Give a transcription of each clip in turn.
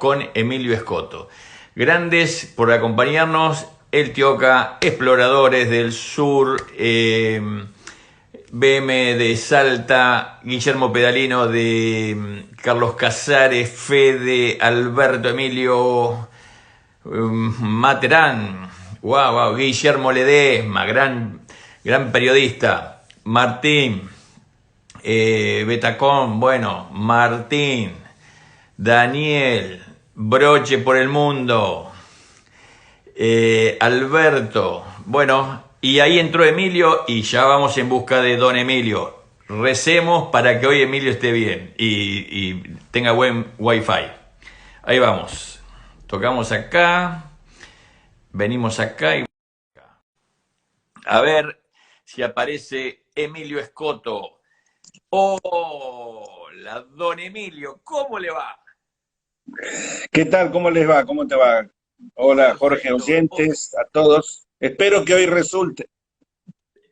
con Emilio Escoto. Grandes por acompañarnos, El Tioca, Exploradores del Sur, BM de Salta, Guillermo Pedalino de Carlos Casares, Fede, Alberto, Emilio Materán, wow, Guillermo Ledesma, gran periodista, Martín, Betacón, bueno, Martín, Daniel, Broche por el Mundo, Alberto, bueno, y ahí entró Emilio y ya vamos en busca de don Emilio. Recemos para que hoy Emilio esté bien y tenga buen wifi. Ahí vamos. Tocamos acá, venimos acá y a ver si aparece Emilio Escoto. Hola, don Emilio, ¿cómo le va? ¿Qué tal? ¿Cómo les va? ¿Cómo te va? Hola, Jorge, Perfecto. oyentes, a todos. Espero que hoy resulte.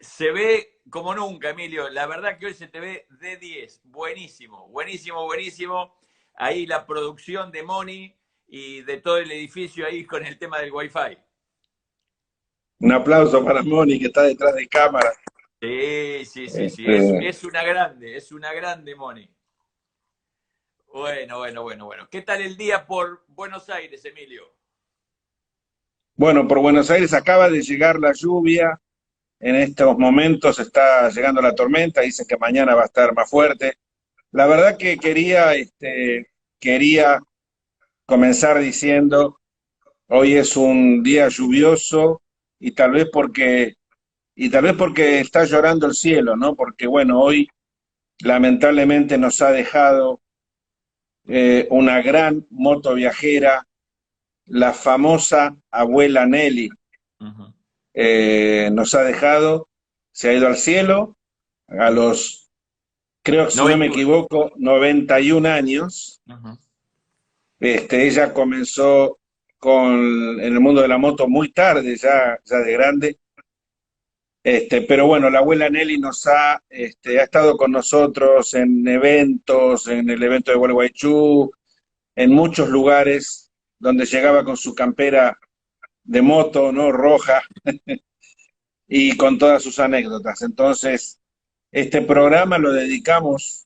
Se ve como nunca, Emilio. La verdad que hoy se te ve de 10. Buenísimo, buenísimo, buenísimo. Ahí la producción de Moni y de todo el edificio ahí con el tema del Wi-Fi. Un aplauso para Moni, que está detrás de cámara. Sí. Este, Es una grande, Moni. Bueno. ¿Qué tal el día por Buenos Aires, Emilio? bueno, por Buenos Aires acaba de llegar la lluvia. En estos momentos está llegando la tormenta. Dicen que mañana va a estar más fuerte. La verdad que quería comenzar diciendo, hoy es un día lluvioso y tal vez porque, y tal vez porque está llorando el cielo, ¿no? Porque bueno, hoy lamentablemente nos ha dejado una gran moto viajera, la famosa abuela Nelly. Uh-huh. Nos ha dejado, se ha ido al cielo a los, creo que si no me 91. equivoco, 91 años. Uh-huh. Ella comenzó en el mundo de la moto muy tarde, ya de grande. Pero bueno, la abuela Nelly ha estado con nosotros en eventos, en el evento de Gualeguaychú, en muchos lugares donde llegaba con su campera de moto, ¿no? Roja, y con todas sus anécdotas. Entonces, este programa lo dedicamos,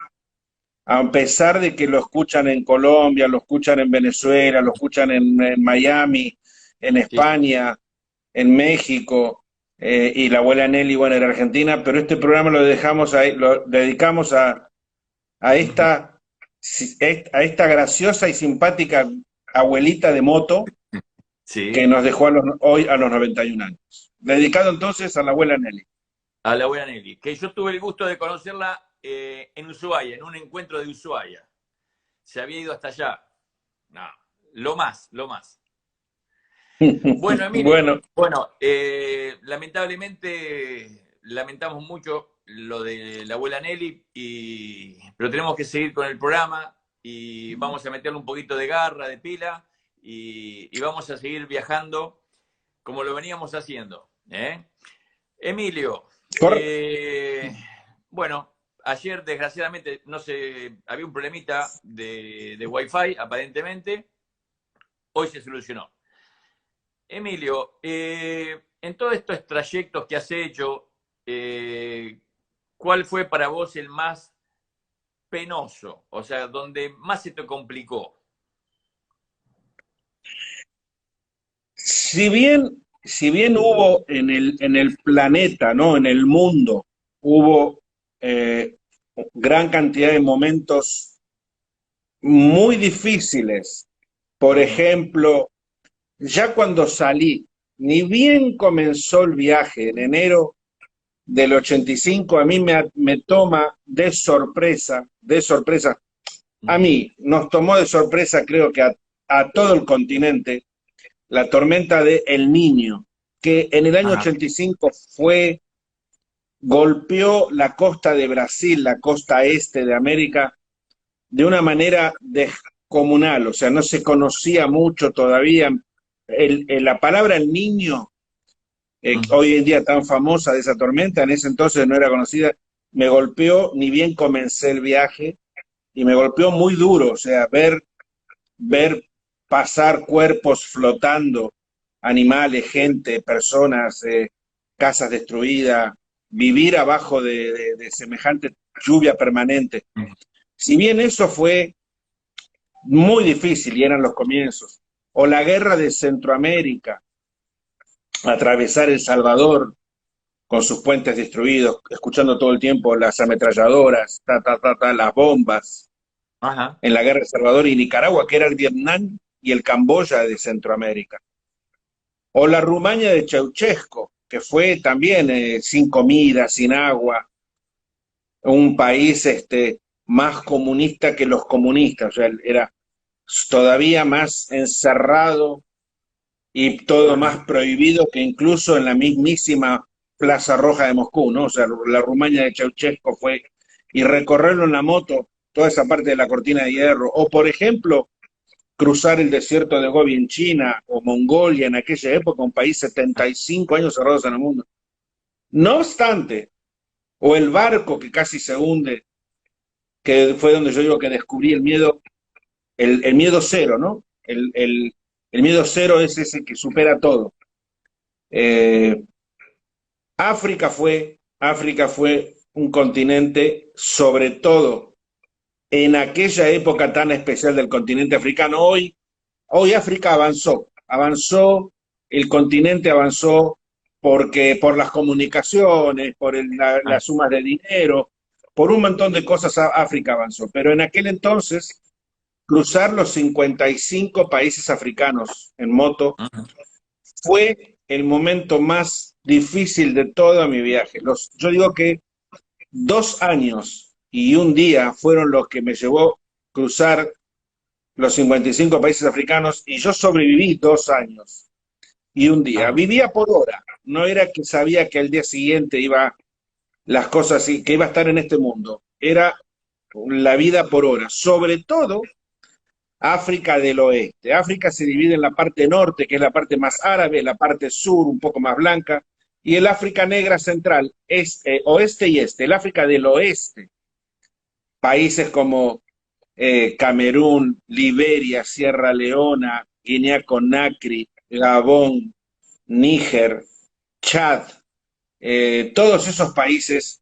a pesar de que lo escuchan en Colombia, lo escuchan en Venezuela, lo escuchan en Miami, en Sí. España, en México, y la abuela Nelly, bueno, en Argentina, pero este programa lo dedicamos a Uh-huh. esta graciosa y simpática abuelita de moto que Sí. nos dejó hoy a los 91 años. Dedicado entonces a la abuela Nelly. A la abuela Nelly, que yo tuve el gusto de conocerla en Ushuaia, en un encuentro de Ushuaia. Se había ido hasta allá. No, lo más. Bueno, Emilio, Bueno, bueno, lamentablemente lamentamos mucho lo de la abuela Nelly, pero tenemos que seguir con el programa y vamos a meterle un poquito de garra, de pila y vamos a seguir viajando como lo veníamos haciendo. ¿Eh? Emilio, cor- bueno, ayer desgraciadamente no sé, había un problemita de Wi-Fi aparentemente, hoy se solucionó. Emilio, en todos estos trayectos que has hecho, eh, ¿cuál fue para vos el más penoso? O sea, donde más se te complicó. si bien hubo en el planeta, ¿no? En el mundo, hubo gran cantidad de momentos muy difíciles. Por Ujú. ejemplo, ya cuando salí, ni bien comenzó el viaje en enero del 85, a mí me toma de sorpresa, a Ujú. mí nos tomó de sorpresa, creo que a todo el continente, la tormenta de El Niño, que en el año Ajá. 85 golpeó la costa de Brasil, la costa este de América, de una manera descomunal, o sea, no se conocía mucho todavía. La palabra El Niño, Ujú. hoy en día tan famosa de esa tormenta, en ese entonces no era conocida, me golpeó ni bien comencé el viaje y me golpeó muy duro, o sea, ver pasar cuerpos flotando, animales, gente, personas, casas destruidas, vivir abajo de semejante lluvia permanente. Si bien eso fue muy difícil y eran los comienzos, o la guerra de Centroamérica, atravesar El Salvador con sus puentes destruidos, escuchando todo el tiempo las ametralladoras, las bombas, Ajá. en la guerra de El Salvador y Nicaragua, que era el Vietnam y el Camboya de Centroamérica. O la Rumania de Ceausescu, que fue también sin comida, sin agua, un país más comunista que los comunistas, o sea, era todavía más encerrado y todo Ajá. más prohibido que incluso en la mismísima Plaza Roja de Moscú, ¿no? O sea, la Rumania de Ceausescu fue, y recorrerlo en la moto, toda esa parte de la cortina de hierro, o por ejemplo, cruzar el desierto de Gobi en China, o Mongolia en aquella época, un país 75 años cerrados en el mundo. No obstante, o el barco que casi se hunde, que fue donde yo digo que descubrí el miedo, el miedo cero, ¿no? El miedo cero es ese que supera todo. Eh, África fue un continente, sobre todo en aquella época tan especial del continente africano. Hoy África avanzó, el continente avanzó porque por las comunicaciones, por las sumas de dinero, por un montón de cosas África avanzó. Pero en aquel entonces, cruzar los 55 países africanos en moto Ajá. fue el momento más difícil de todo mi viaje. Yo digo que 2 años y un día fueron los que me llevó cruzar los 55 países africanos y yo sobreviví 2 años y un día. Ajá. Vivía por hora, no era que sabía que al día siguiente iba las cosas, que iba a estar en este mundo, era la vida por hora, sobre todo África del Oeste. África se divide en la parte norte, que es la parte más árabe, la parte sur, un poco más blanca, y el África negra central, oeste y este. El África del Oeste, países como Camerún, Liberia, Sierra Leona, Guinea-Conakry, Gabón, Níger, Chad, todos esos países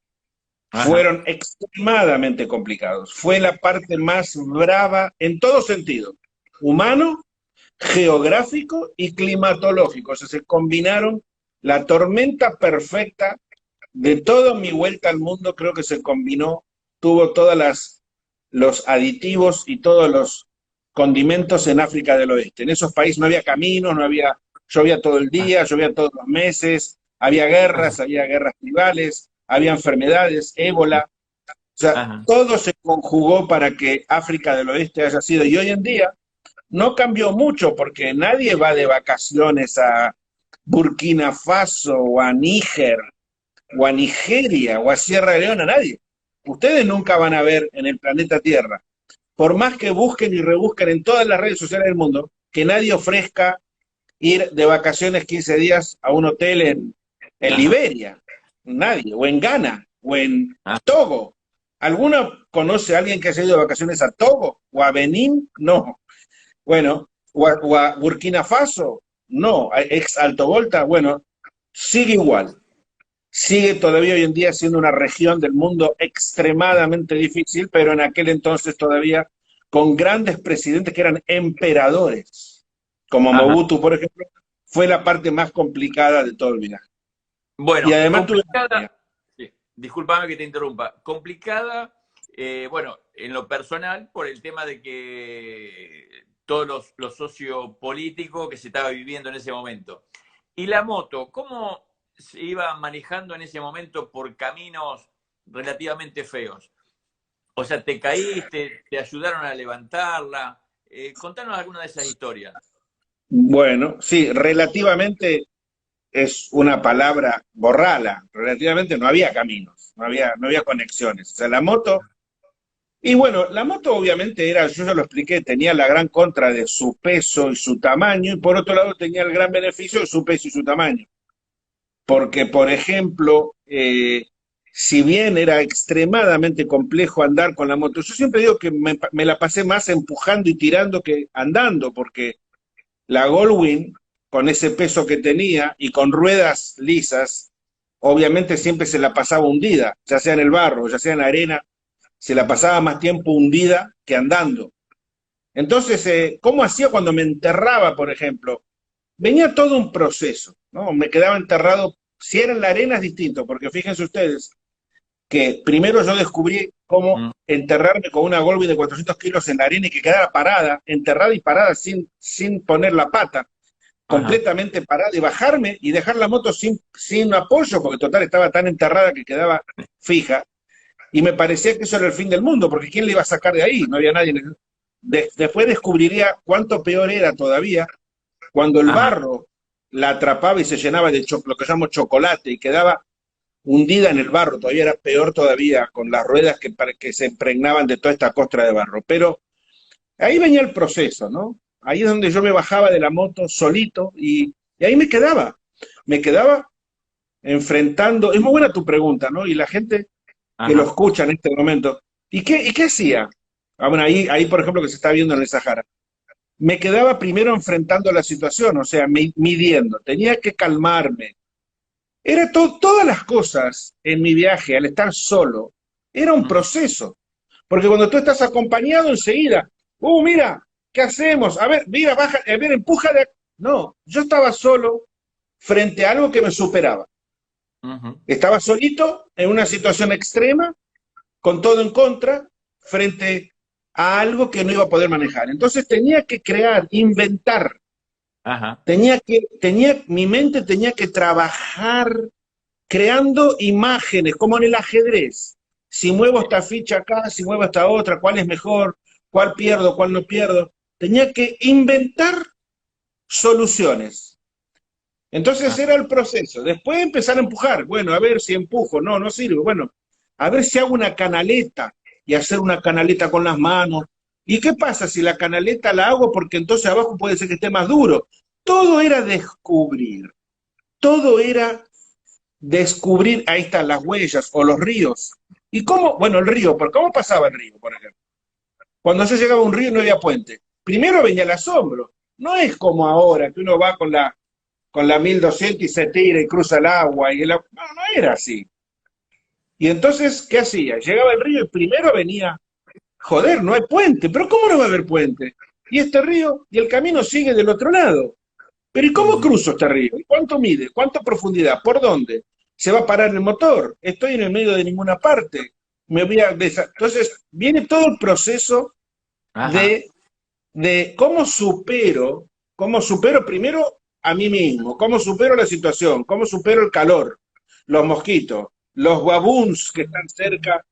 Ajá. fueron extremadamente complicados. Fue la parte más brava en todo sentido, humano, geográfico y climatológico. O sea, se combinaron la tormenta perfecta de toda mi vuelta al mundo, creo que se combinó, tuvo los aditivos y todos los condimentos en África del Oeste. En esos países no había caminos, llovía todo el día, llovía todos los meses, Ajá. había guerras tribales, había enfermedades, ébola. O sea, Ajá. todo se conjugó para que África del Oeste haya sido. Y hoy en día no cambió mucho porque nadie va de vacaciones a Burkina Faso o a Níger o a Nigeria o a Sierra Leona, nadie. Ustedes nunca van a ver en el planeta Tierra, por más que busquen y rebusquen en todas las redes sociales del mundo, que nadie ofrezca ir de vacaciones 15 días a un hotel en Ajá. Liberia. Nadie. O en Ghana, o en Ajá. Togo. ¿Alguno conoce a alguien que haya ido de vacaciones a Togo? ¿O a Benín? No. Bueno, o a Burkina Faso, no, a ex Alto Volta, bueno, sigue igual. Sigue todavía hoy en día siendo una región del mundo extremadamente difícil, pero en aquel entonces todavía con grandes presidentes que eran emperadores, como Ajá. Mobutu, por ejemplo, fue la parte más complicada de todo el viaje. Y Bueno, además tuve complicada, sí, discúlpame que te interrumpa, complicada, bueno, en lo personal, por el tema de que todos los sociopolíticos que se estaba viviendo en ese momento. Y la moto, ¿cómo se iba manejando en ese momento por caminos relativamente feos? O sea, ¿te caíste, te ayudaron a levantarla? Contanos alguna de esas historias. bueno, sí, relativamente es una palabra borrala, relativamente no había caminos, no había conexiones. O sea, la moto. Y bueno, la moto obviamente era, yo ya lo expliqué, tenía la gran contra de su peso y su tamaño, y por otro lado tenía el gran beneficio de su peso y su tamaño. Porque, por ejemplo, si bien era extremadamente complejo andar con la moto, yo siempre digo que me la pasé más empujando y tirando que andando, porque la Goldwing, con ese peso que tenía y con ruedas lisas, obviamente siempre se la pasaba hundida, ya sea en el barro, ya sea en la arena, se la pasaba más tiempo hundida que andando. Entonces, ¿cómo hacía cuando me enterraba, por ejemplo? Venía todo un proceso, ¿no? Me quedaba enterrado, si era en la arena es distinto, porque fíjense ustedes, que primero yo descubrí cómo Mm. enterrarme con una Goldwing de 400 kilos en la arena y que quedara parada, enterrada y parada sin poner la pata, Ajá. completamente parada, y bajarme y dejar la moto sin apoyo, porque total estaba tan enterrada que quedaba fija, y me parecía que eso era el fin del mundo, porque ¿quién le iba a sacar de ahí? No había nadie. Después descubriría cuánto peor era todavía cuando el Ajá. barro la atrapaba y se llenaba de lo que llamo chocolate y quedaba hundida en el barro, todavía era peor todavía, con las ruedas que se impregnaban de toda esta costra de barro. Pero ahí venía el proceso, ¿no? Ahí es donde yo me bajaba de la moto solito y ahí me quedaba enfrentando, es muy buena tu pregunta, ¿no? Y la gente que lo Ajá. escucha en este momento, ¿y qué hacía? Ah, bueno, ahí, por ejemplo, que se está viendo en el Sahara. Me quedaba primero enfrentando la situación, o sea, midiendo, tenía que calmarme, era todas las cosas en mi viaje, al estar solo, era un Ujú. proceso. Porque cuando tú estás acompañado enseguida, mira, ¿qué hacemos? A ver, mira, baja, a ver, empuja de... No, yo estaba solo frente a algo que me superaba. Ujú. Estaba solito en una situación extrema, con todo en contra, frente a algo que no iba a poder manejar. Entonces tenía que crear, inventar, Ajá. mi mente tenía que trabajar creando imágenes, como en el ajedrez. Si muevo esta ficha acá, si muevo esta otra, cuál es mejor, cuál pierdo, cuál no pierdo. Tenía que inventar soluciones. Entonces Ajá. era el proceso. Después empezar a empujar. Bueno, a ver si empujo. No, no sirve. Bueno, a ver si hago una canaleta y hacer una canaleta con las manos. ¿Y qué pasa si la canaleta la hago porque entonces abajo puede ser que esté más duro? Todo era descubrir. Todo era descubrir, ahí están las huellas o los ríos. ¿Y cómo? Bueno, el río, ¿por cómo pasaba el río, por ejemplo? Cuando yo llegaba a un río no había puente. Primero venía el asombro. No es como ahora, que uno va con la 1200 y se tira y cruza el agua. No, no era así. Y entonces, ¿qué hacía? Llegaba el río y primero venía, joder, no hay puente, pero ¿cómo no va a haber puente? Y este río, y el camino sigue del otro lado. Pero ¿y cómo Ujú. cruzo este río? ¿Y cuánto mide? ¿Cuánta profundidad? ¿Por dónde? ¿Se va a parar el motor? Estoy en el medio de ninguna parte. Entonces, viene todo el proceso Ajá. de cómo supero primero a mí mismo, cómo supero la situación, cómo supero el calor, los mosquitos, los babuns que están cerca.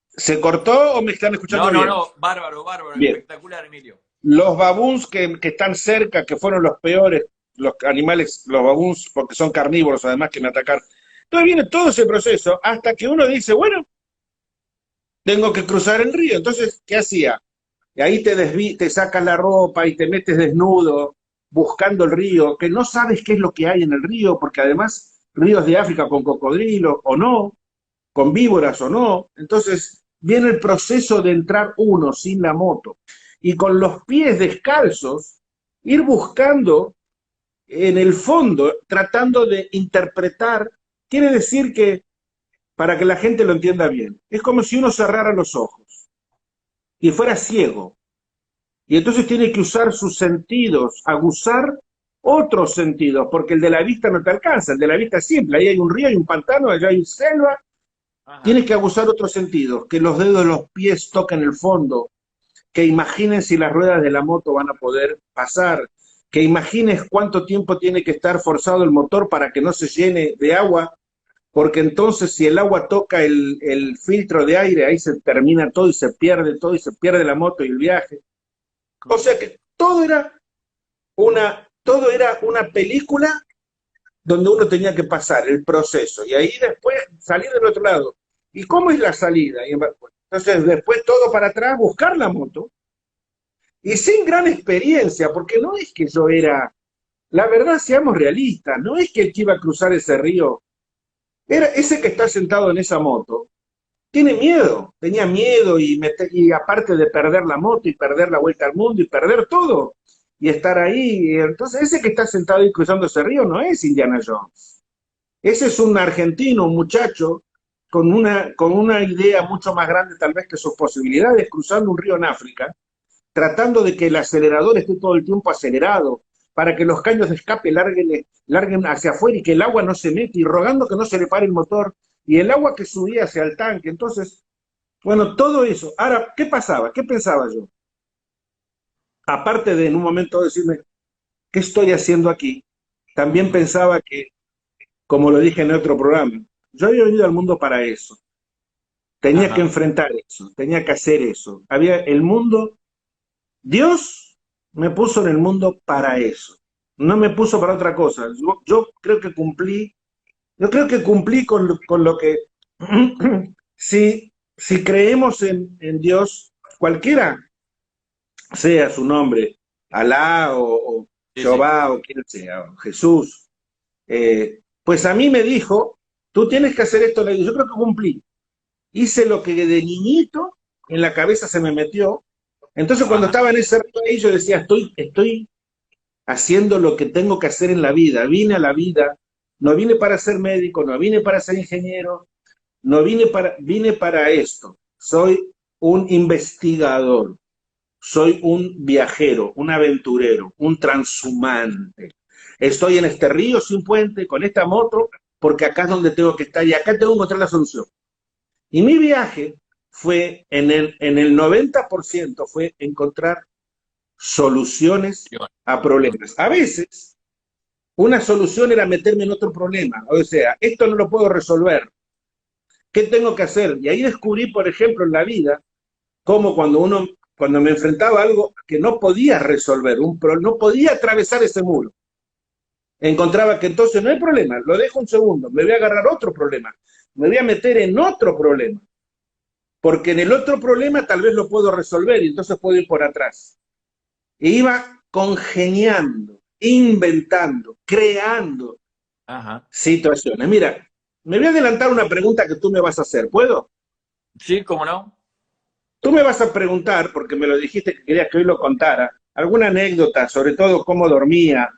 ¿Se cortó o me están escuchando No, no, bien? no. Bárbaro, bárbaro. Bien. Espectacular, Emilio. Los babuns que están cerca, que fueron los peores, los animales, los babuns, porque son carnívoros además que me atacaron. Entonces viene todo ese proceso hasta que uno dice, bueno, tengo que cruzar el río. Entonces, ¿qué hacía? Y ahí te sacas la ropa y te metes desnudo buscando el río, que no sabes qué es lo que hay en el río, porque además ríos de África con cocodrilos o no, con víboras o no. Entonces viene el proceso de entrar uno sin la moto y con los pies descalzos ir buscando en el fondo, tratando de interpretar, quiere decir que, para que la gente lo entienda bien, es como si uno cerrara los ojos y fuera ciego. Y entonces tiene que usar sus sentidos, aguzar otros sentidos, porque el de la vista no te alcanza, el de la vista es simple, ahí hay un río, hay un pantano, allá hay selva, Ajá. tienes que abusar otros sentidos, que los dedos de los pies toquen el fondo, que imaginen si las ruedas de la moto van a poder pasar, que imagines cuánto tiempo tiene que estar forzado el motor para que no se llene de agua, porque entonces si el agua toca el filtro de aire, ahí se termina todo y se pierde la moto y el viaje. O sea Correcto. que todo era una película donde uno tenía que pasar el proceso y ahí después salir del otro lado. ¿Y cómo es la salida? Entonces después todo para atrás, buscar la moto y sin gran experiencia, porque no es que yo era, la verdad seamos realistas, no es que el que iba a cruzar ese río Era ese que está sentado en esa moto, tiene miedo, tenía miedo y aparte de perder la moto y perder la vuelta al mundo y perder todo y estar ahí, entonces ese que está sentado ahí cruzando ese río no es Indiana Jones. Ese es un argentino, un muchacho con una idea mucho más grande tal vez que sus posibilidades, cruzando un río en África, tratando de que el acelerador esté todo el tiempo acelerado, para que los caños de escape larguen hacia afuera y que el agua no se mete, y rogando que no se le pare el motor, y el agua que subía hacia el tanque. Entonces, bueno, todo eso. Ahora, ¿qué pasaba? ¿Qué pensaba yo? Aparte de en un momento decirme, ¿qué estoy haciendo aquí? También pensaba que, como lo dije en otro programa, yo había venido al mundo para eso. Tenía que Ajá. enfrentar eso, tenía que hacer eso. Había el mundo, Dios me puso en el mundo para eso. No me puso para otra cosa. Yo creo que cumplí, yo creo que cumplí con lo que, si creemos en Dios, cualquiera sea su nombre, Alá o Sí, sí. Jehová o quien sea, o Jesús, pues a mí me dijo, tú tienes que hacer esto. Yo creo que cumplí. Hice lo que de niñito en la cabeza se me metió. Entonces cuando Ajá. estaba en ese río ahí yo decía, estoy haciendo lo que tengo que hacer en la vida. Vine a la vida, no vine para ser médico, no vine para ser ingeniero, no vine para esto. Soy un investigador, soy un viajero, un aventurero, un transhumante. Estoy en este río sin puente, con esta moto, porque acá es donde tengo que estar y acá tengo que encontrar la solución. Y mi viaje fue, en el 90% fue encontrar soluciones Qué bueno. a problemas. A veces, una solución era meterme en otro problema. O sea, esto no lo puedo resolver. ¿Qué tengo que hacer? Y ahí descubrí, por ejemplo, en la vida, cómo cuando me enfrentaba a algo que no podía resolver, no podía atravesar ese muro, encontraba que entonces no hay problema, lo dejo un segundo, me voy a agarrar otro problema, me voy a meter en otro problema, porque en el otro problema tal vez lo puedo resolver y entonces puedo ir por atrás. E iba congeniando, inventando, creando Ajá. situaciones. Mira, me voy a adelantar una pregunta que tú me vas a hacer, ¿puedo? Sí, ¿cómo no? Tú me vas a preguntar, porque me lo dijiste que querías que hoy lo contara, alguna anécdota, sobre todo cómo dormía,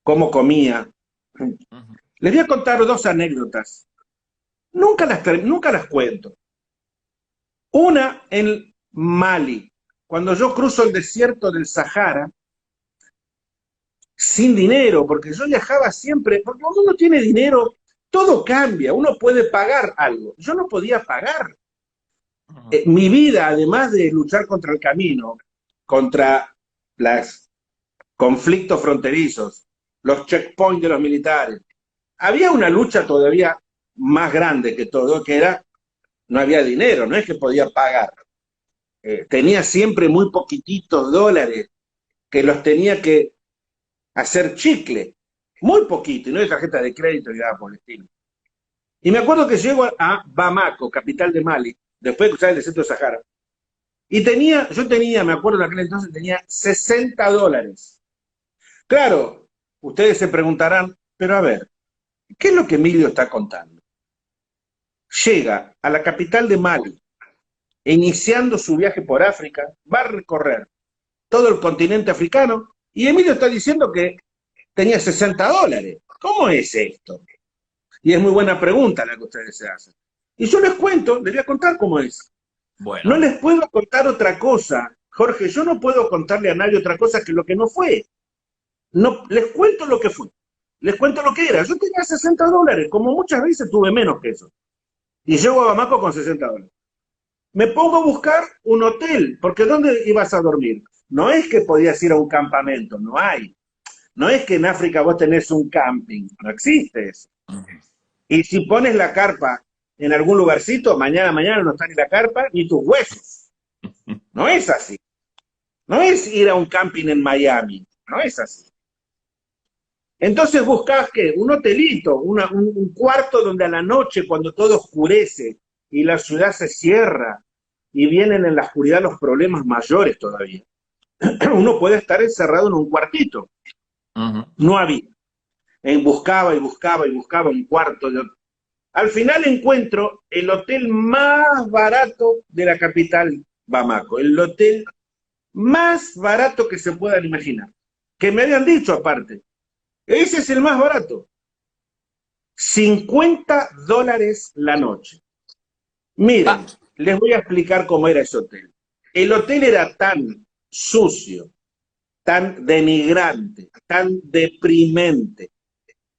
cómo comía. Ujú. Les voy a contar dos anécdotas. Nunca las cuento. Una en Mali, cuando yo cruzo el desierto del Sahara, sin dinero, porque yo viajaba siempre, porque cuando uno tiene dinero, todo cambia, uno puede pagar algo. Yo no podía pagar. Ujú. Mi vida, además de luchar contra el camino, contra los conflictos fronterizos, los checkpoints de los militares, había una lucha todavía más grande que todo, que era, no había dinero, no es que podía pagar. Tenía siempre muy poquititos dólares que los tenía que hacer chicle, muy poquito, y no hay tarjeta de crédito ni nada por el estilo. Y me acuerdo que llego a Bamako, capital de Mali, después de cruzar el desierto de Sahara, y yo tenía, me acuerdo en aquel entonces, tenía $60. Claro, ustedes se preguntarán, pero a ver, ¿qué es lo que Emilio está contando? Llega a la capital de Mali, iniciando su viaje por África, va a recorrer todo el continente africano, y Emilio está diciendo que tenía $60. ¿Cómo es esto? Y es muy buena pregunta la que ustedes se hacen. Y yo les cuento, les voy a contar cómo es. No Bueno. les puedo contar otra cosa, Jorge, yo no puedo contarle a nadie otra cosa que lo que no fue. No, les cuento lo que fue. Les cuento lo que era. Yo tenía $60, como muchas veces tuve menos que eso. Y llego a Bamako con $60. Me pongo a buscar un hotel, porque ¿dónde ibas a dormir? No es que podías ir a un campamento, no hay. No es que en África vos tenés un camping, no existe eso. Ujú. Y si pones la carpa en algún lugarcito, mañana no está ni la carpa ni tus huesos. No es así. No es ir a un camping en Miami. No es así. Entonces buscas que un hotelito, un cuarto donde a la noche, cuando todo oscurece y la ciudad se cierra y vienen en la oscuridad los problemas mayores todavía, uno puede estar encerrado en un cuartito. Ujú. No había. Buscaba y buscaba y buscaba un cuarto. Al final encuentro el hotel más barato de la capital, Bamako, el hotel más barato que se puedan imaginar. Que me habían dicho aparte, ese es el más barato. $50 la noche. Pa. Miren, les voy a explicar cómo era ese hotel. El hotel era tan sucio, tan denigrante, tan deprimente,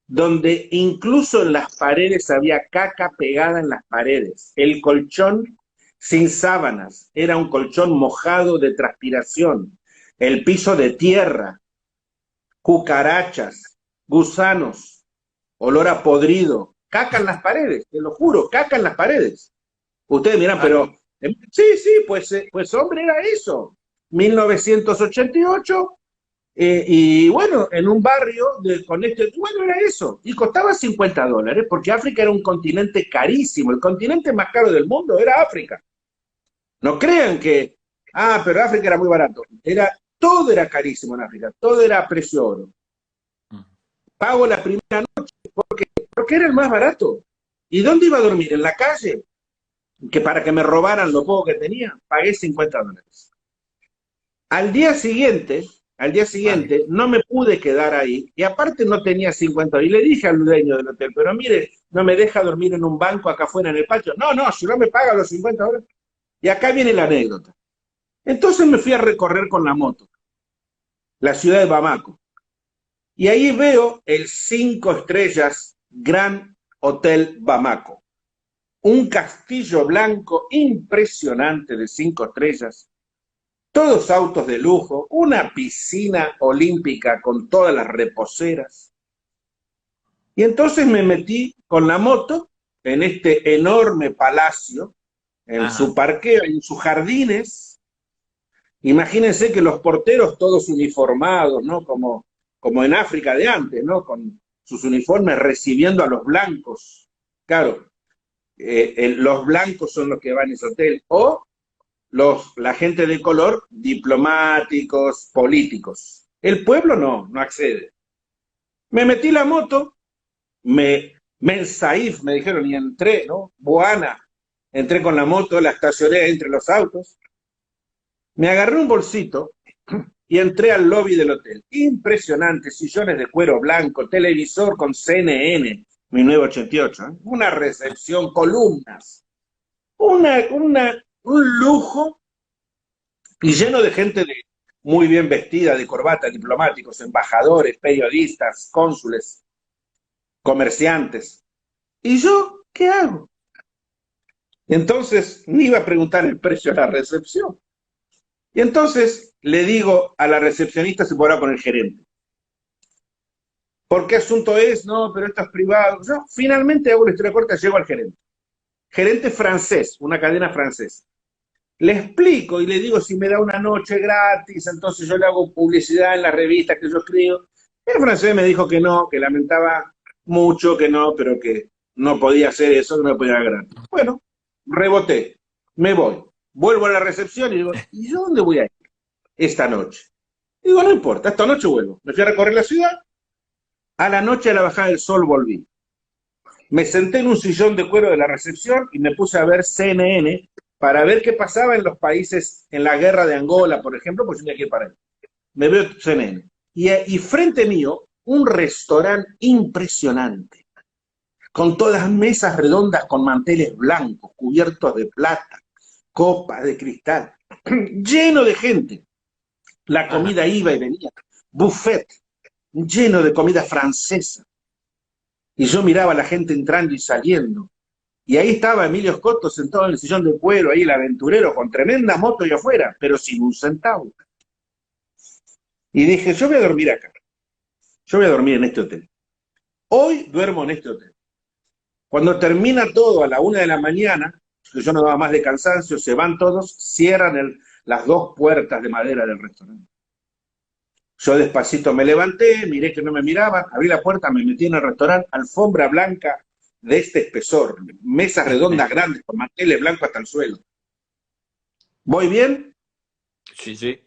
donde incluso en las paredes había caca pegada en las paredes. El colchón sin sábanas, era un colchón mojado de transpiración. El piso de tierra, cucarachas, gusanos, olor a podrido, caca en las paredes, te lo juro, caca en las paredes. Ustedes miran, Ah, pero sí, sí, pues hombre, era eso. 1988, y bueno, en un barrio con bueno, era eso. Y costaba $50, porque África era un continente carísimo. El continente más caro del mundo era África. No crean que, pero África era muy barato. Todo era carísimo en África, todo era a precio oro. Pago la primera noche, porque era el más barato. ¿Y dónde iba a dormir? ¿En la calle? Que para que me robaran lo poco que tenía, pagué $50. Al día ah, siguiente no me pude quedar ahí y aparte no tenía $50. Y le dije al dueño del hotel, pero mire, no me deja dormir en un banco acá afuera en el patio. No, no, si no me paga los $50. Y acá viene la anécdota. Entonces me fui a recorrer con la moto, la ciudad de Bamako. Y ahí veo el 5 estrellas Gran Hotel Bamako. Un castillo blanco impresionante de 5 estrellas, todos autos de lujo, una piscina olímpica con todas las reposeras. Y entonces me metí con la moto en este enorme palacio, en su ajá. parqueo, en sus jardines. Imagínense que los porteros todos uniformados, ¿no? Como en África de antes, ¿no? Con sus uniformes recibiendo a los blancos. Claro, los blancos son los que van a ese hotel. O la gente de color, diplomáticos, políticos. El pueblo no accede. Me metí la moto, Saif, me dijeron, y entré, ¿no? Boana, entré con la moto, la estacioné entre los autos, me agarré un bolsito y entré al lobby del hotel. Impresionante, sillones de cuero blanco, televisor con CNN, 1988, ¿eh? Una recepción, columnas, un lujo y lleno de gente muy bien vestida, de corbata, diplomáticos, embajadores, periodistas, cónsules, comerciantes. ¿Y yo qué hago? Entonces, ni iba a preguntar el precio a la recepción. Y entonces le digo a la recepcionista si puedo hablar con el gerente. ¿Por qué asunto es? No, pero esto es privado. Yo finalmente hago una historia corta, llego al gerente. Gerente francés, una cadena francesa. Le explico y le digo si me da una noche gratis, entonces yo le hago publicidad en la revista que yo escribo. El francés me dijo que no, que lamentaba mucho, que no, pero que no podía hacer eso, que no me podía dar gratis. Bueno, reboté, me voy. Vuelvo a la recepción y digo, ¿y yo dónde voy a ir esta noche? Digo, no importa, esta noche vuelvo. Me fui a recorrer la ciudad, a la noche a la bajada del sol volví. Me senté en un sillón de cuero de la recepción y me puse a ver CNN para ver qué pasaba en los países, en la guerra de Angola, por ejemplo, porque yo tenía que ir para ahí. Me veo CNN. Y frente mío, un restaurante impresionante, con todas mesas redondas con manteles blancos, cubiertos de plata, copas de cristal, lleno de gente. La Ajá. comida iba y venía, buffet, lleno de comida francesa. Y yo miraba a la gente entrando y saliendo. Y ahí estaba Emilio Scotto sentado en el sillón de cuero, ahí el aventurero, con tremenda moto y afuera, pero sin un centavo. Y dije, yo voy a dormir acá. Yo voy a dormir en este hotel. Hoy duermo en este hotel. Cuando termina todo a la 1 de la mañana, que yo no daba más de cansancio, se van todos, cierran las dos puertas de madera del restaurante. Yo despacito me levanté, miré que no me miraban, abrí la puerta, me metí en el restaurante, alfombra blanca de este espesor, mesas redondas grandes con manteles blancos hasta el suelo. ¿Voy bien? Sí, sí.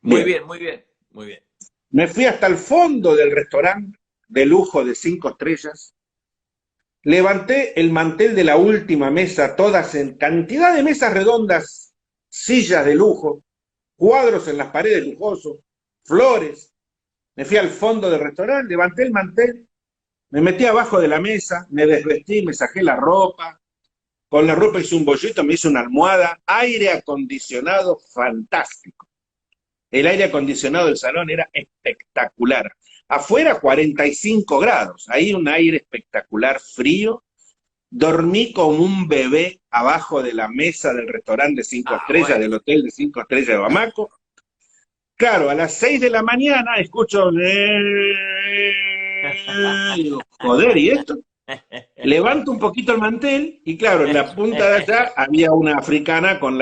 Muy Bien. bien, muy bien, muy bien. Me fui hasta el fondo del restaurante de lujo de 5 estrellas. Levanté el mantel de la última mesa, todas en cantidad de mesas redondas, sillas de lujo, cuadros en las paredes lujosos, flores. Me fui al fondo del restaurante, levanté el mantel, me metí abajo de la mesa, me desvestí, me saqué la ropa, con la ropa hice un bollito, me hice una almohada, aire acondicionado fantástico. El aire acondicionado del salón era espectacular. Afuera 45 grados, ahí un aire espectacular frío. Dormí como un bebé abajo de la mesa del restaurante de 5 estrellas, bueno. del hotel de 5 estrellas de Bamako. Claro, a las 6 de la mañana escucho... Digo, joder, ¿y esto? Levanto un poquito el mantel y claro, en la punta de allá había una africana con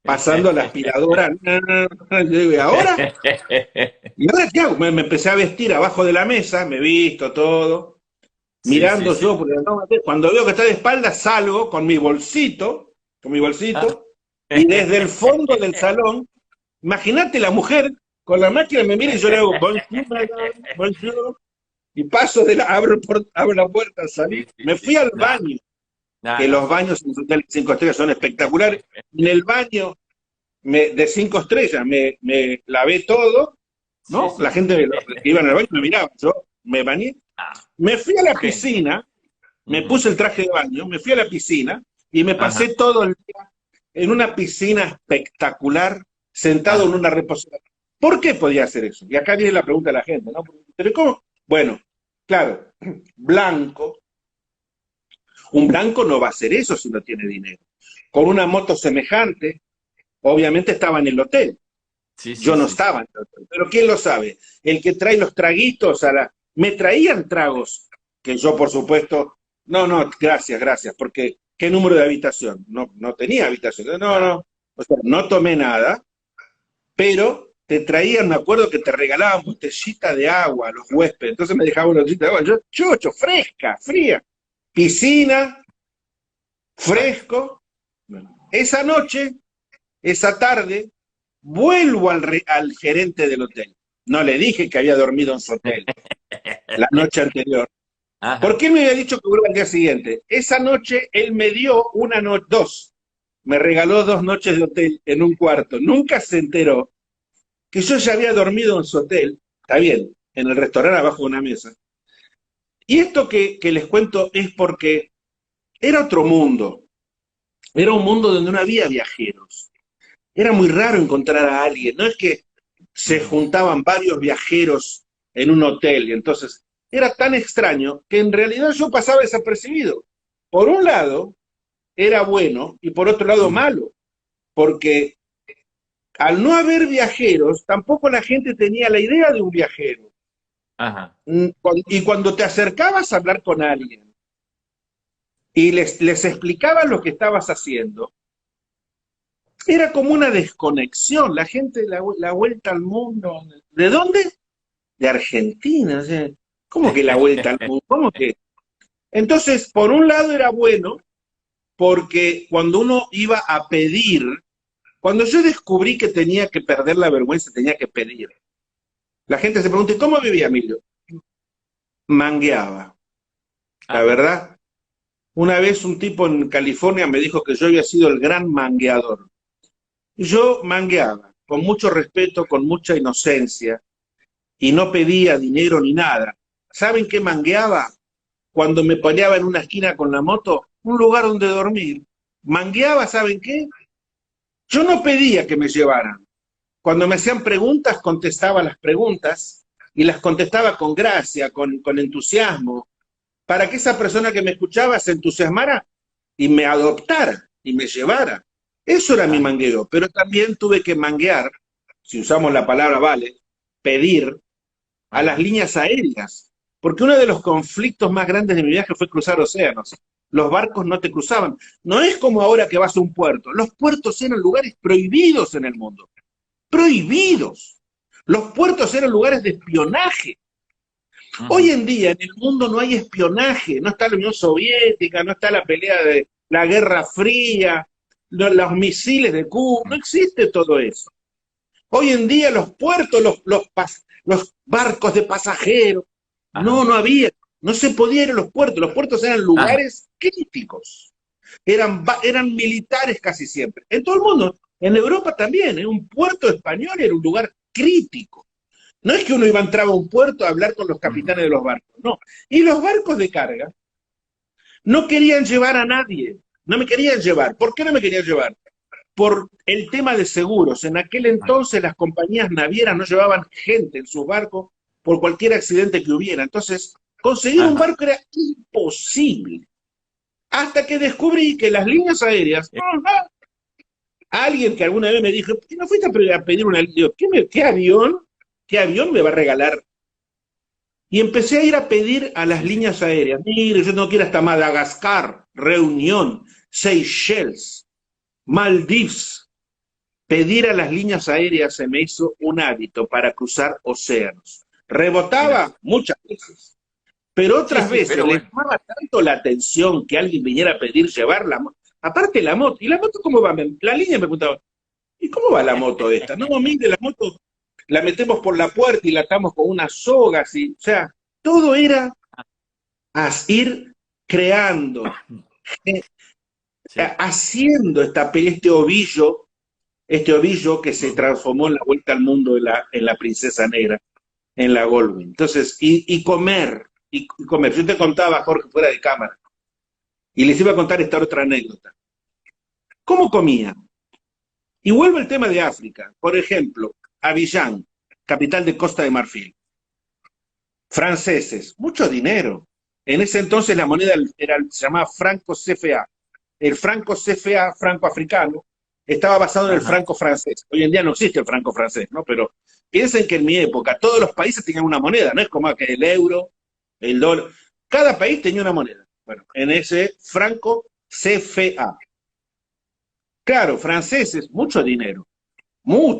pasando la aspiradora. Yo digo, ¿y ahora? ¿Y ahora qué hago? Me empecé a vestir abajo de la mesa, me visto todo, Sí, sí, mirando sí. yo, cuando veo que está de espaldas salgo con mi Ah. bolsito, y desde el fondo del salón, imagínate la mujer con la máquina me mira y yo le hago bonjour, madame, bonjour, y paso abro la puerta, salí, Sí, sí, me sí. fui al No, baño, no, que no. los baños en los hoteles 5 estrellas son espectaculares. En el baño de 5 estrellas me lavé todo, Sí, ¿no? La sí. gente que iba en el baño me miraba, yo me bañé. Ah, Me fui a la genio. piscina, me Ujú. puse el traje de baño, me fui a la piscina y me Ajá, pasé todo el día en una piscina espectacular, sentado en ajá. una reposera. ¿Por qué podía hacer eso? Y acá viene la pregunta de la gente, ¿no? ¿Pero cómo? Bueno, claro, blanco, un blanco no va a hacer eso si no tiene dinero. Con una moto semejante, obviamente estaba en el hotel. Sí, sí, Yo no sí, sí. estaba en el hotel. Pero ¿quién lo sabe? El que trae los traguitos Me traían tragos, que yo, por supuesto, no, no, gracias, gracias, porque ¿qué número de habitación? No, no tenía habitación. No, Claro. no. O sea, no tomé nada, pero te traían, me acuerdo que te regalaban botellita de agua a los huéspedes. Entonces me dejaban una botellita de agua. Yo, chocho, fresca, fría. Piscina, Claro. fresco. Bueno, esa noche, esa tarde, vuelvo al gerente del hotel. No le dije que había dormido en su hotel la noche anterior. ¿Por Ajá. qué él me había dicho que vuelva al día siguiente? Esa noche él me dio una noche, dos. Me regaló 2 noches de hotel en un cuarto. Nunca se enteró que yo ya había dormido en su hotel. Está bien, en el restaurante abajo de una mesa. Y esto que les cuento es porque era otro mundo. Era un mundo donde no había viajeros. Era muy raro encontrar a alguien. No es que se Ujú. juntaban varios viajeros en un hotel y entonces era tan extraño que en realidad yo pasaba desapercibido. Por un lado era bueno y por otro lado Ujú. malo, porque al no haber viajeros tampoco la gente tenía la idea de un viajero. Ajá. Y cuando te acercabas a hablar con alguien y les explicabas lo que estabas haciendo, era como una desconexión. La gente, la vuelta al mundo. ¿De dónde? De Argentina. O sea, ¿cómo que la vuelta al mundo? ¿Cómo que? Entonces, por un lado era bueno, porque cuando uno iba a pedir, cuando yo descubrí que tenía que perder la vergüenza, tenía que pedir. La gente se pregunta, ¿cómo vivía Emilio? Mangueaba. La Ajá. verdad, una vez un tipo en California me dijo que yo había sido el gran mangueador. Yo mangueaba, con mucho respeto, con mucha inocencia, y no pedía dinero ni nada. ¿Saben qué mangueaba? Cuando me peleaba en una esquina con la moto, un lugar donde dormir. Mangueaba, ¿saben qué? Yo no pedía que me llevaran. Cuando me hacían preguntas, contestaba las preguntas y las contestaba con gracia, con entusiasmo, para que esa persona que me escuchaba se entusiasmara y me adoptara y me llevara. Eso era mi Ajá. mangueo, pero también tuve que manguear, si usamos la palabra vale, pedir a las Ajá. líneas aéreas, porque uno de los conflictos más grandes de mi viaje fue cruzar océanos. Los barcos no te cruzaban. No es como ahora que vas a un puerto. Los puertos eran lugares prohibidos en el mundo. Prohibidos. Los puertos eran lugares de espionaje. Hoy Ujú. en día en el mundo no hay espionaje. No está la Unión Soviética, no está la pelea de la Guerra Fría, los misiles de Cuba. No existe todo eso. Hoy en día los puertos, los barcos de pasajeros, no, Ajá. no había. No se podía ir a los puertos eran Ajá. lugares críticos, eran militares casi siempre. En todo el mundo, en Europa también, un puerto español era un lugar crítico. No es que uno iba a entrar a un puerto a hablar con los capitanes de los barcos, no. Y los barcos de carga no querían llevar a nadie, no me querían llevar. ¿Por qué no me querían llevar? Por el tema de seguros. En aquel entonces las compañías navieras no llevaban gente en sus barcos por cualquier accidente que hubiera. Entonces, conseguir un Ajá. barco era imposible. Hasta que descubrí que las líneas aéreas, alguien que alguna vez me dijo, ¿por qué no fuiste a pedir una? Digo, ¿qué avión? ¿Qué avión me va a regalar? Y empecé a ir a pedir a las Sí, sí. líneas aéreas. Mire, yo no quiero hasta Madagascar, Reunión, Seychelles, Maldives. Pedir a las líneas aéreas se me hizo un hábito para cruzar océanos. Mira. Rebotaba muchas veces, pero Sí, otras sí, veces pero le bueno. llamaba tanto la atención que alguien viniera a pedir llevar la moto. Aparte la moto, ¿y la moto cómo va? La línea me preguntaba, ¿y cómo va la moto esta? No, mire, la moto la metemos por la puerta y la atamos con unas sogas, y, o sea, todo era a ir creando, eh, Sí. haciendo este ovillo que se transformó en la vuelta al mundo en la Princesa Negra, en la Goldwyn. Entonces, y comer, y comer. Yo te contaba, Jorge, fuera de cámara, y les iba a contar esta otra anécdota. ¿Cómo comía? Y vuelvo al tema de África. Por ejemplo, Abiyán, capital de Costa de Marfil. Franceses, mucho dinero. En ese entonces la moneda se llamaba franco CFA. El franco CFA, franco africano, estaba basado en el Ajá. franco francés. Hoy en día no existe el franco francés, ¿no? Pero piensen que en mi época todos los países tenían una moneda, no es como que el euro, el dólar. Cada país tenía una moneda. Bueno, en ese franco CFA. Claro, franceses, mucho dinero. Muy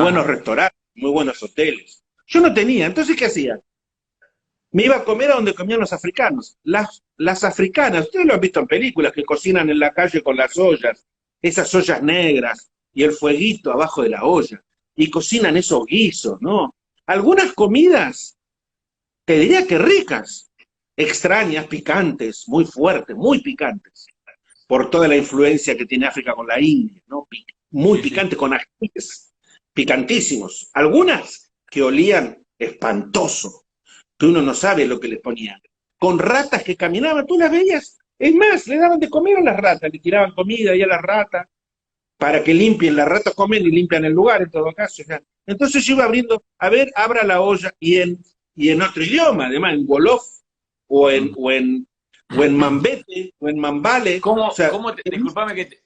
buenos Ajá. restaurantes, muy buenos hoteles. Yo no tenía, entonces, ¿qué hacía? Me iba a comer a donde comían los africanos. Las africanas, ustedes lo han visto en películas, que cocinan en la calle con las ollas, esas ollas negras y el fueguito abajo de la olla, y cocinan esos guisos, ¿no? Algunas comidas, te diría que ricas, extrañas, picantes, muy fuertes, muy picantes, por toda la influencia que tiene África con la India, ¿no? Muy Sí, sí. picante, con ajíes, picantísimos. Algunas que olían espantoso, que uno no sabe lo que les ponían. Con ratas que caminaban, tú las veías. Es más, le daban de comer a las ratas, le tiraban comida ahí a las ratas para que limpien. Las ratas comen y limpian el lugar en todo caso. O sea, entonces yo iba abriendo, a ver, abra la olla y en otro idioma, además, en Wolof o en, o en, o en Mambete o en Mambale. O sea,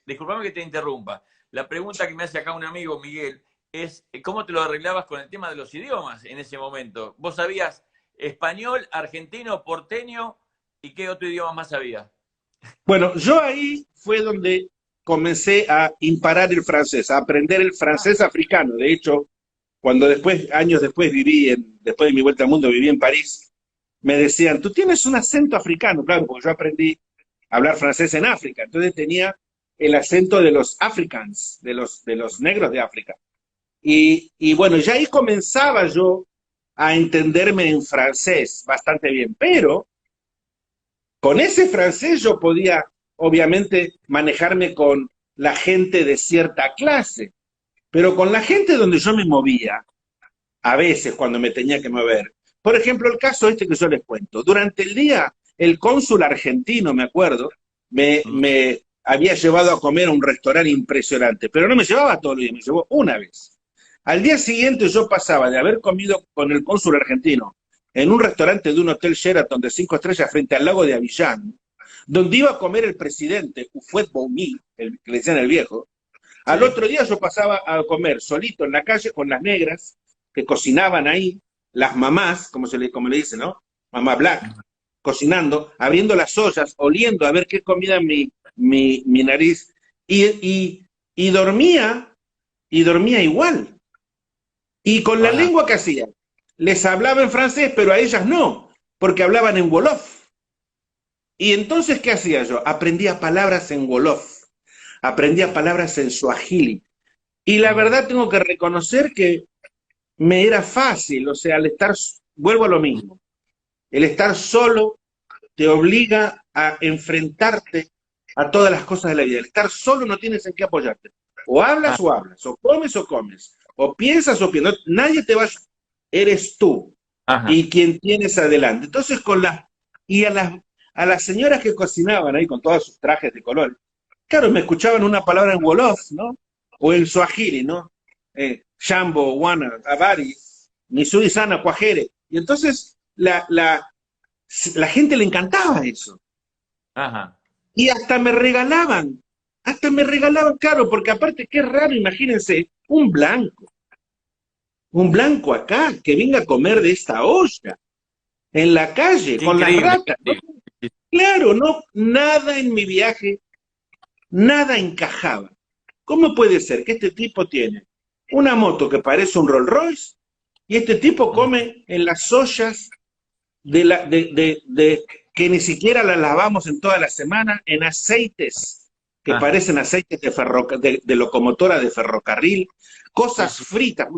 Disculpame que te interrumpa. La pregunta que me hace acá un amigo, Miguel, es ¿cómo te lo arreglabas con el tema de los idiomas en ese momento? ¿Vos sabías español, argentino, porteño y qué otro idioma más sabías? bueno, yo ahí fue donde comencé a imparar el francés, a aprender el Ah, francés africano. De hecho, cuando después, años después después de mi vuelta al mundo, viví en París, me decían, tú tienes un acento africano, claro, porque yo aprendí a hablar francés en África, entonces tenía el acento de los africans, de los negros de África. Y bueno, ya ahí comenzaba yo a entenderme en francés bastante bien, pero con ese francés yo podía, obviamente, manejarme con la gente de cierta clase, pero con la gente donde yo me movía, a veces cuando me tenía que mover. Por ejemplo, el caso este que yo les cuento. Durante el día, el cónsul argentino, me acuerdo, me había llevado a comer a un restaurante impresionante, pero no me llevaba todos los días, me llevó una vez. Al día siguiente yo pasaba de haber comido con el cónsul argentino en un restaurante de un hotel Sheraton de 5 estrellas frente al lago de Avillán, donde iba a comer el presidente Ufet Boumí, el que le decían el viejo. Al sí. otro día yo pasaba a comer solito en la calle con las negras que cocinaban ahí, las mamás, como le dicen, ¿no? Mamá Black, cocinando, abriendo las ollas, oliendo a ver qué comida mi nariz, y, y, y dormía, y dormía igual. Y con la Ajá. lengua que hacía, les hablaba en francés, pero a ellas no, porque hablaban en Wolof. Y entonces, ¿qué hacía yo? Aprendía palabras en Wolof, aprendía palabras en Swahili. Y la verdad tengo que reconocer que me era fácil, o sea, al estar, vuelvo a lo mismo, El estar solo te obliga a enfrentarte a todas las cosas de la vida. El estar solo no tienes en qué apoyarte. O hablas Ah, o hablas, o comes, o piensas o piensas. Nadie te va a... Eres tú ajá. y quien tienes adelante. Entonces, y a las señoras que cocinaban ahí con todos sus trajes de color, claro, me escuchaban una palabra en Wolof, ¿no? O en Swahili, ¿no? Jambo, Wana, Abari, Misui Sana, Cuajere. Y entonces la gente le encantaba eso. Ajá. Y hasta me regalaban, claro, porque aparte qué raro, imagínense, un blanco acá que venga a comer de esta olla, en la calle, Qué con las increíble, ratas, ¿no? qué increíble. Claro, no, nada en mi viaje, nada encajaba. ¿Cómo puede ser que este tipo tiene una moto que parece un Rolls Royce y este tipo come en las ollas que ni siquiera las lavamos en toda la semana, en aceites que Ajá. parecen aceites de locomotora de ferrocarril, Sí, cosas sí, fritas,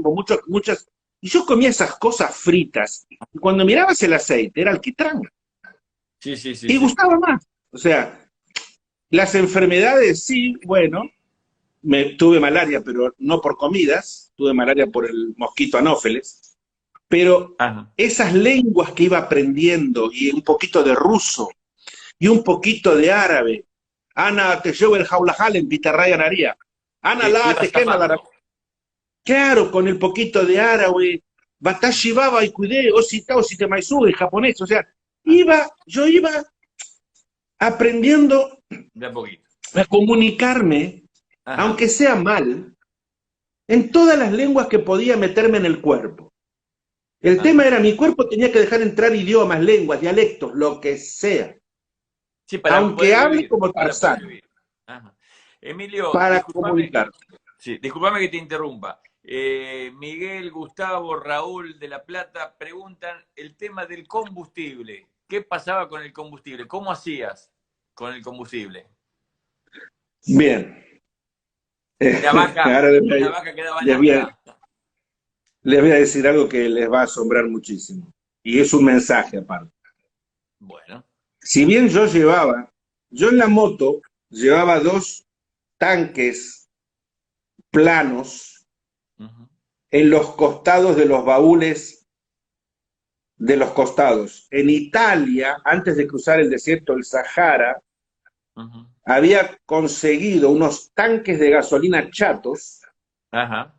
muchas. Y yo comía esas cosas fritas, y cuando mirabas el aceite era alquitrán, sí, sí, sí, y sí. gustaba más. O sea, las enfermedades sí, bueno, tuve malaria, pero no por comidas, tuve malaria por el mosquito anófeles, pero Ajá. esas lenguas que iba aprendiendo y un poquito de ruso y un poquito de árabe, Ana te llevo el jaulajal en Pitarraya Naría, Ana Sí, la ibas te quema la... zafando. Claro, con el poquito de árabe, Batashi Baba y Cuidé, Osita, Osite Maizú, en japonés, o sea, Ah, yo iba aprendiendo de a poquito. a comunicarme, Ajá. aunque sea mal, en todas las lenguas que podía meterme en el cuerpo. El tema Ajá. era, mi cuerpo tenía que dejar entrar idiomas, lenguas, dialectos, lo que sea, Sí, para aunque poder hable vivir, como para poder Tarzán, vivir. Ajá. Emilio, para discúlpame, comunicar. sí, discúlpame que te interrumpa. Miguel, Gustavo, Raúl de La Plata preguntan el tema del combustible. ¿Qué pasaba con el combustible? ¿Cómo hacías con el combustible? Bien, ahora La vaca quedaba les voy a, nafta. les voy a decir algo que les va a asombrar muchísimo. Y es un mensaje aparte. Bueno. Si bien yo en la moto llevaba dos tanques planos Uh-huh, en los costados de los baúles de los costados. En Italia, antes de cruzar el desierto del Sahara, uh-huh. había conseguido unos tanques de gasolina chatos Ajá.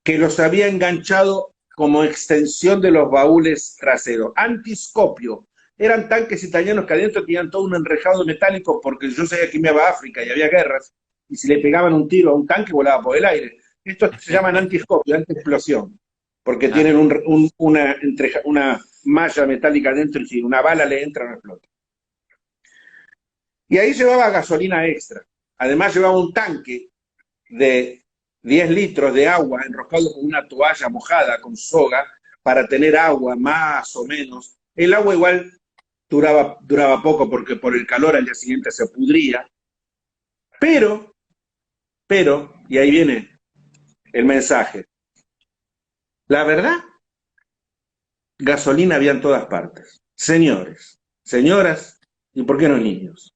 que los había enganchado como extensión de los baúles traseros. Antiscopio. Eran tanques italianos que adentro tenían todo un enrejado metálico porque yo sabía que me iba a África y había guerras y si le pegaban un tiro a un tanque volaba por el aire. Estos se llaman antiscopio, antiexplosión, porque tienen Ajá. una malla metálica adentro y si una bala le entra no explota. Y ahí llevaba gasolina extra. Además llevaba un tanque de 10 litros de agua enroscado con una toalla mojada con soga para tener agua más o menos. El agua igual duraba poco porque por el calor al día siguiente se pudría, pero, y ahí viene el mensaje, la verdad, gasolina había en todas partes. Señores, señoras, y por qué no niños.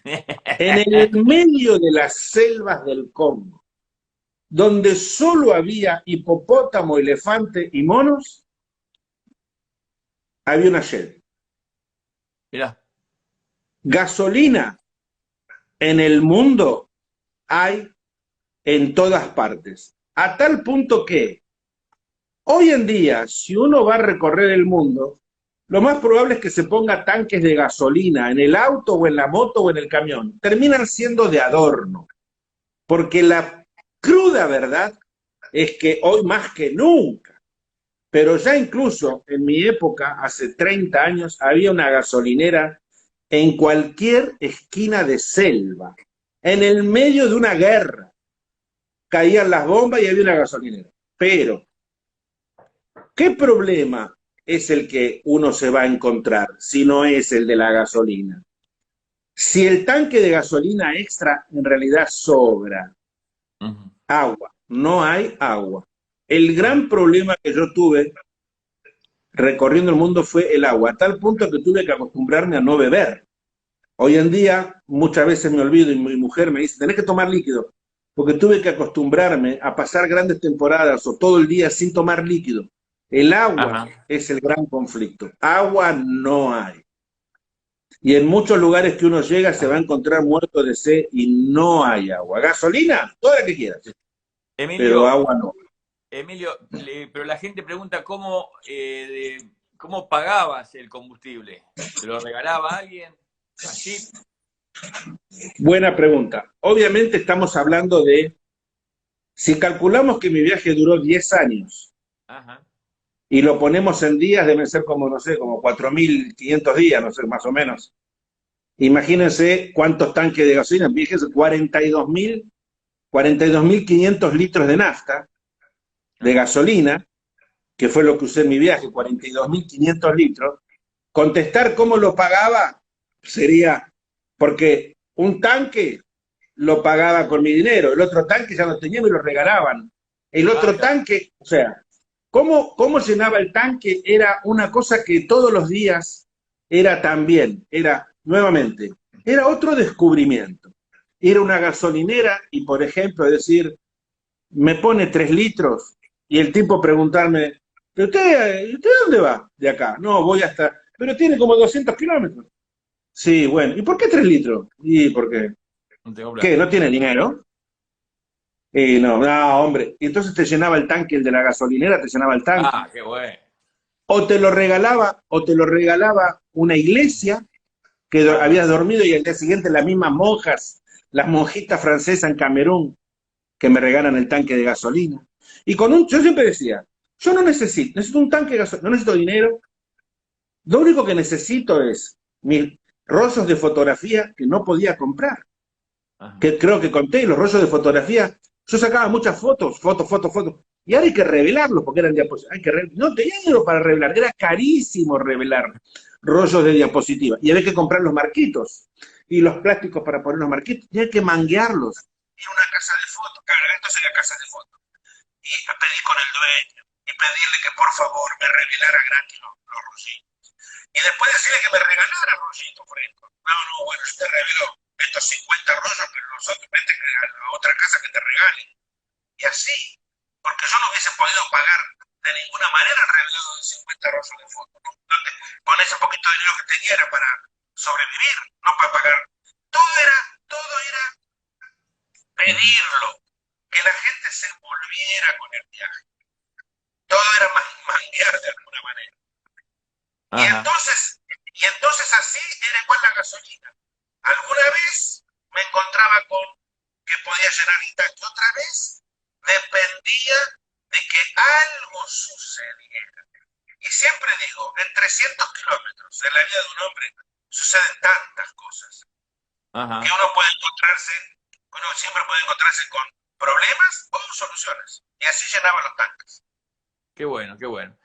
En el medio de las selvas del Congo, donde solo había hipopótamo, elefante y monos, había una Shell. Mirá. Gasolina en el mundo hay en todas partes. A tal punto que hoy en día, si uno va a recorrer el mundo, lo más probable es que se ponga tanques de gasolina en el auto o en la moto o en el camión. Terminan siendo de adorno, porque la cruda verdad es que hoy más que nunca, pero ya incluso en mi época, hace 30 años, había una gasolinera en cualquier esquina de selva, en el medio de una guerra. Caían las bombas y había una gasolinera. Pero, ¿qué problema es el que uno se va a encontrar si no es el de la gasolina? Si el tanque de gasolina extra en realidad sobra, Uh-huh, agua, no hay agua. El uh-huh. gran problema que yo tuve recorriendo el mundo fue el agua, a tal punto que tuve que acostumbrarme a no beber. Hoy en día muchas veces me olvido y mi mujer me dice, tenés que tomar líquido, porque tuve que acostumbrarme a pasar grandes temporadas o todo el día sin tomar líquido. El agua Ajá. es el gran conflicto. Agua no hay. Y en muchos lugares que uno llega se va a Ajá. encontrar muerto de sed y no hay agua. Gasolina, toda la que quieras, pero Emilio, agua no. pero la gente pregunta cómo pagabas el combustible. ¿Te lo regalaba alguien? ¿Así? Buena pregunta. Obviamente estamos hablando de, si calculamos que mi viaje duró 10 años Ajá. y lo ponemos en días, deben ser como, no sé, como 4.500 días, no sé, más o menos. Imagínense cuántos tanques de gasolina, fíjense, 42.500 litros de nafta, de Ajá. gasolina, que fue lo que usé en mi viaje, 42.500 litros. Contestar cómo lo pagaba sería, porque un tanque lo pagaba con mi dinero, el otro tanque ya lo tenía y me lo regalaban. El Ah, otro claro. tanque, o sea, cómo llenaba el tanque era una cosa que todos los días era también, era nuevamente, era otro descubrimiento. Ir a una gasolinera y, por ejemplo, decir, me pone 3 litros y el tipo preguntarme, ¿pero usted dónde va de acá? No, voy hasta, pero tiene como 200 kilómetros. Sí, bueno, ¿y por qué 3 litros? Y porque, No tengo ¿qué? plata. ¿No tiene dinero? Y no, no, hombre. Y entonces te llenaba el tanque, el de la gasolinera te llenaba el tanque. Ah, qué bueno. O te lo regalaba una iglesia que Ajá. habías dormido y al día siguiente las mismas monjas, las monjitas francesas en Camerún, que me regalan el tanque de gasolina. Yo siempre decía, yo no necesito un tanque de gasolina, no necesito dinero, lo único que necesito es mis rollos de fotografía que no podía comprar, Ajá. que creo que conté, los rollos de fotografía, yo sacaba muchas fotos, y ahora hay que revelarlos porque eran diapositivas, no tenía dinero para revelar, era carísimo revelar rollos de diapositiva, y había que comprar los marquitos, y los plásticos para poner los marquitos, y hay que manguearlos. Ir a una casa de fotos, claro, esto sería casa de fotos, y pedí con el dueño, y pedirle que por favor me revelara gratis los rollitos. Y después decirle que me regalara rollitos, por ejemplo. No, no, bueno, yo te revelo estos 50 rollos, pero los otros vete a otra casa que te regalen. Y así, porque yo no hubiese podido pagar de ninguna manera el revelado de 50 rollos de fotos. ¿No? Con ese poquito de dinero que tenía era para sobrevivir, no para pagar. Todo era pedirlo, que la gente se envolviera con el viaje. Todo era manguear de alguna manera. Y Ajá. entonces, y entonces así era igual la gasolina. Alguna vez me encontraba con que podía llenar el tanque, otra vez dependía de que algo sucediera. Y siempre digo, en 300 kilómetros en la vida de un hombre suceden tantas cosas que Ajá. uno siempre puede encontrarse con problemas o soluciones. Y así llenaba los tanques. Qué bueno, qué bueno.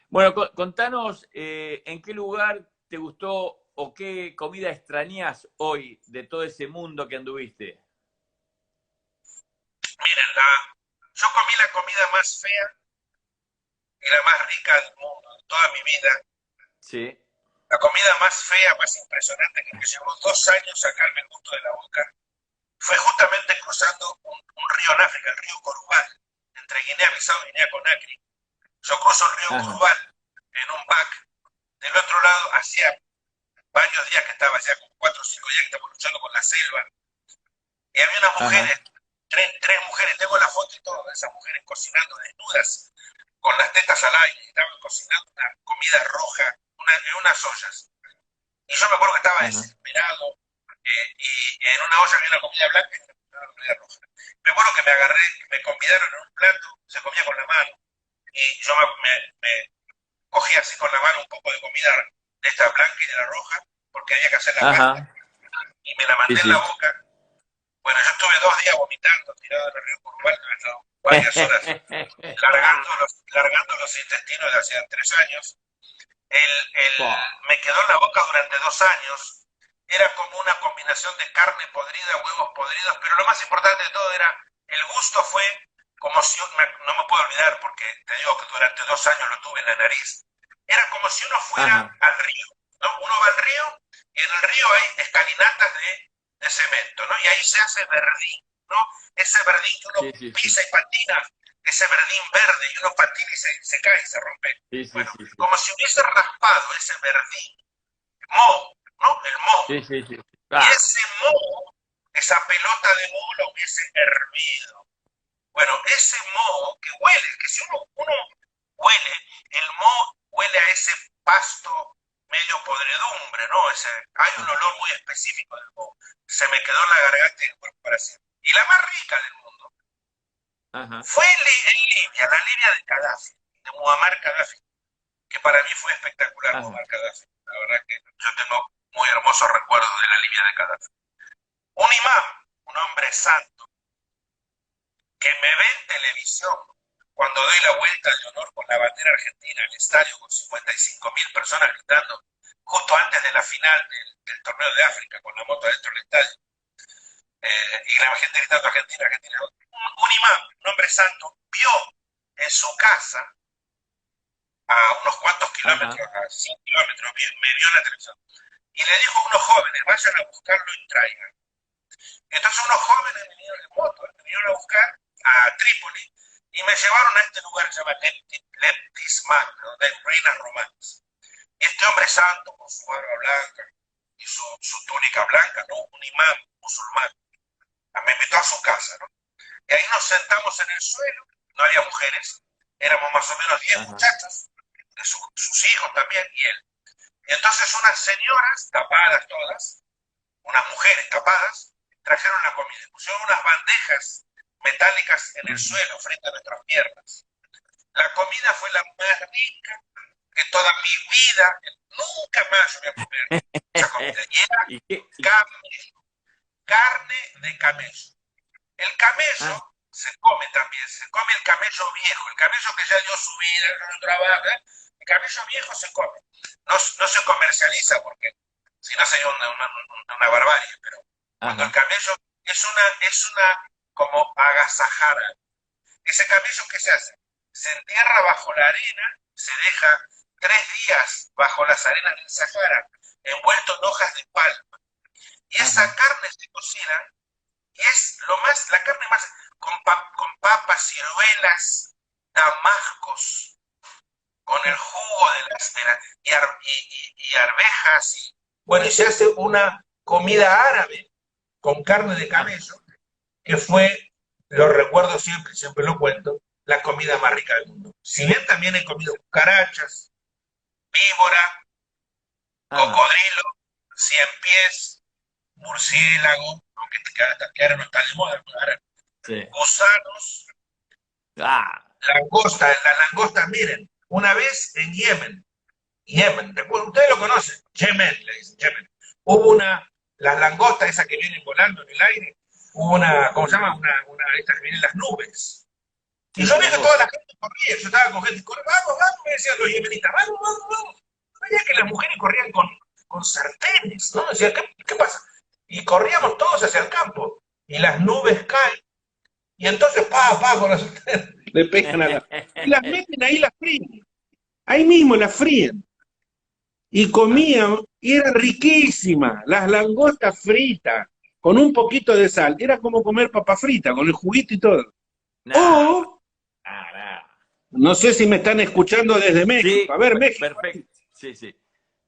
Bueno, contanos en qué lugar te gustó o qué comida extrañas hoy de todo ese mundo que anduviste. Miren, yo comí la comida más fea y la más rica del mundo en toda mi vida. Sí. La comida más fea, más impresionante, que me llevó 2 años sacarme el gusto de la boca, fue justamente cruzando un río en África, el río Corubal, entre Guinea-Bissau y Guinea-Conakry. Yo cruzo el río Ajá. Corubal en un back. Del otro lado, hacía varios días que estaba, hacía como 4 o 5 días que estaba luchando con la selva. Y había unas Ajá. mujeres, tres mujeres, tengo la foto y todo de esas mujeres cocinando desnudas, con las tetas al aire, estaban cocinando una comida roja en unas ollas. Y yo me acuerdo que estaba Ajá. desesperado, y en una olla había una comida blanca y una comida roja. Me acuerdo que me agarré, me convidaron en un plato, se comía con la mano, y yo me cogí así con la mano un poco de comida de esta blanca y de la roja, porque había que hacer la pasta, Ajá. y me la Sí, mandé en la sí. boca. Bueno, yo estuve 2 días vomitando, tirado en el río Curubal, varias horas largando los intestinos de hace 3 años. Fua. Me quedó en la boca durante 2 años. Era como una combinación de carne podrida, huevos podridos, pero lo más importante de todo era el gusto fue como si no me puedo olvidar porque te digo que durante 2 años lo tuve en la nariz. Era como si uno fuera Ajá. al río, ¿no? Uno va al río y en el río hay escalinatas de cemento, ¿no? Y ahí se hace verdín, ¿no? Ese verdín que Sí, uno sí, sí. pisa y patina, ese verdín verde, y uno patina y se cae y se rompe. Sí, sí, Bueno, sí, sí. como si hubiese raspado ese verdín, moho, ¿no? El moho. Sí, sí, sí. Y Ah, ese moho, esa pelota de moho la hubiese hervido. Bueno, ese moho que huele, que si uno huele, el moho huele a ese pasto medio podredumbre, ¿no? Hay un ajá, olor muy específico del moho. Se me quedó en la garganta y el cuerpo para siempre. Y la más rica del mundo ajá, fue en Libia, la Libia de Gaddafi, de Muammar Gaddafi, que para mí fue espectacular ajá, Muammar Gaddafi. La verdad que yo tengo muy hermosos recuerdos de la Libia de Gaddafi. Un imán, un hombre santo, que me ve en televisión cuando doy la vuelta de honor con la bandera argentina al estadio con 55.000 personas gritando justo antes de la final del torneo de África con la moto dentro del estadio y la gente gritando Argentina, Argentina. Un imán, un hombre santo, vio en su casa a unos cuantos ajá, kilómetros, a 100 kilómetros, me vio en la televisión y le dijo a unos jóvenes, vayan a buscarlo y traigan. Entonces unos jóvenes vinieron en moto, me vinieron a buscar a Trípoli y me llevaron a este lugar que se llama Leptisman, donde hay ruinas romanas. Y este hombre santo, con su barba blanca y su túnica blanca, ¿no? Un imán musulmán, me invitó a su casa, ¿no? Y ahí nos sentamos en el suelo, no había mujeres, éramos más o menos 10 ajá, muchachos, sus hijos también y él. Y entonces unas señoras, tapadas todas, unas mujeres tapadas, trajeron la comida, pusieron unas bandejas metálicas en el ajá. suelo frente a nuestras piernas. La comida fue la más rica de toda mi vida, nunca más voy a comer esa comida. Y era ¿Y qué? camello, carne de camello. El Ah, camello se come también, se come el camello viejo, el camello que ya dio su vida, ya no trabaja, el camello viejo se come. No se comercializa porque si no sería una barbarie, pero cuando el ajá, camello es una como agasajara. Ese camello, ¿qué se hace? Se entierra bajo la arena, se deja 3 días bajo las arenas del Sahara, envuelto en hojas de palma. Y esa ajá, carne se cocina y es la carne más, con papas, ciruelas, damascos, con el jugo y arvejas. Bueno, y se hace una comida árabe con carne de ajá, camello, que fue, lo recuerdo siempre, siempre lo cuento, la comida más rica del mundo. Si bien también he comido cucarachas, víbora, ajá. cocodrilo, cien pies, murciélago, aunque que ahora no está de moda, ahora, Sí. gusanos, Ah, las langostas, miren, una vez en Yemen, ustedes lo conocen, Yemen, le dicen, Yemen. Hubo las langostas esas que vienen volando en el aire, hubo ¿cómo se llama? Estas que vienen en las nubes. Y sí, yo sí, vi que toda langosta. la gente corría, yo estaba con gente, corría, vamos, vamos, me decían los yemenitas, vamos, vamos, vamos. Veía que las mujeres corrían con sartenes, ¿no? Decía, ¿qué pasa? Y corríamos todos hacia el campo, y las nubes caen, y entonces, con las sartenes, le pegan y las meten ahí, las fríen. Ahí mismo las fríen. Y Ah, comían, y era riquísima, las langostas fritas, con un poquito de sal. Era como comer papa frita, con el juguito y todo. nada, O, nada. no sé si me están escuchando desde México. Sí, A ver, México. perfecto. Sí, sí.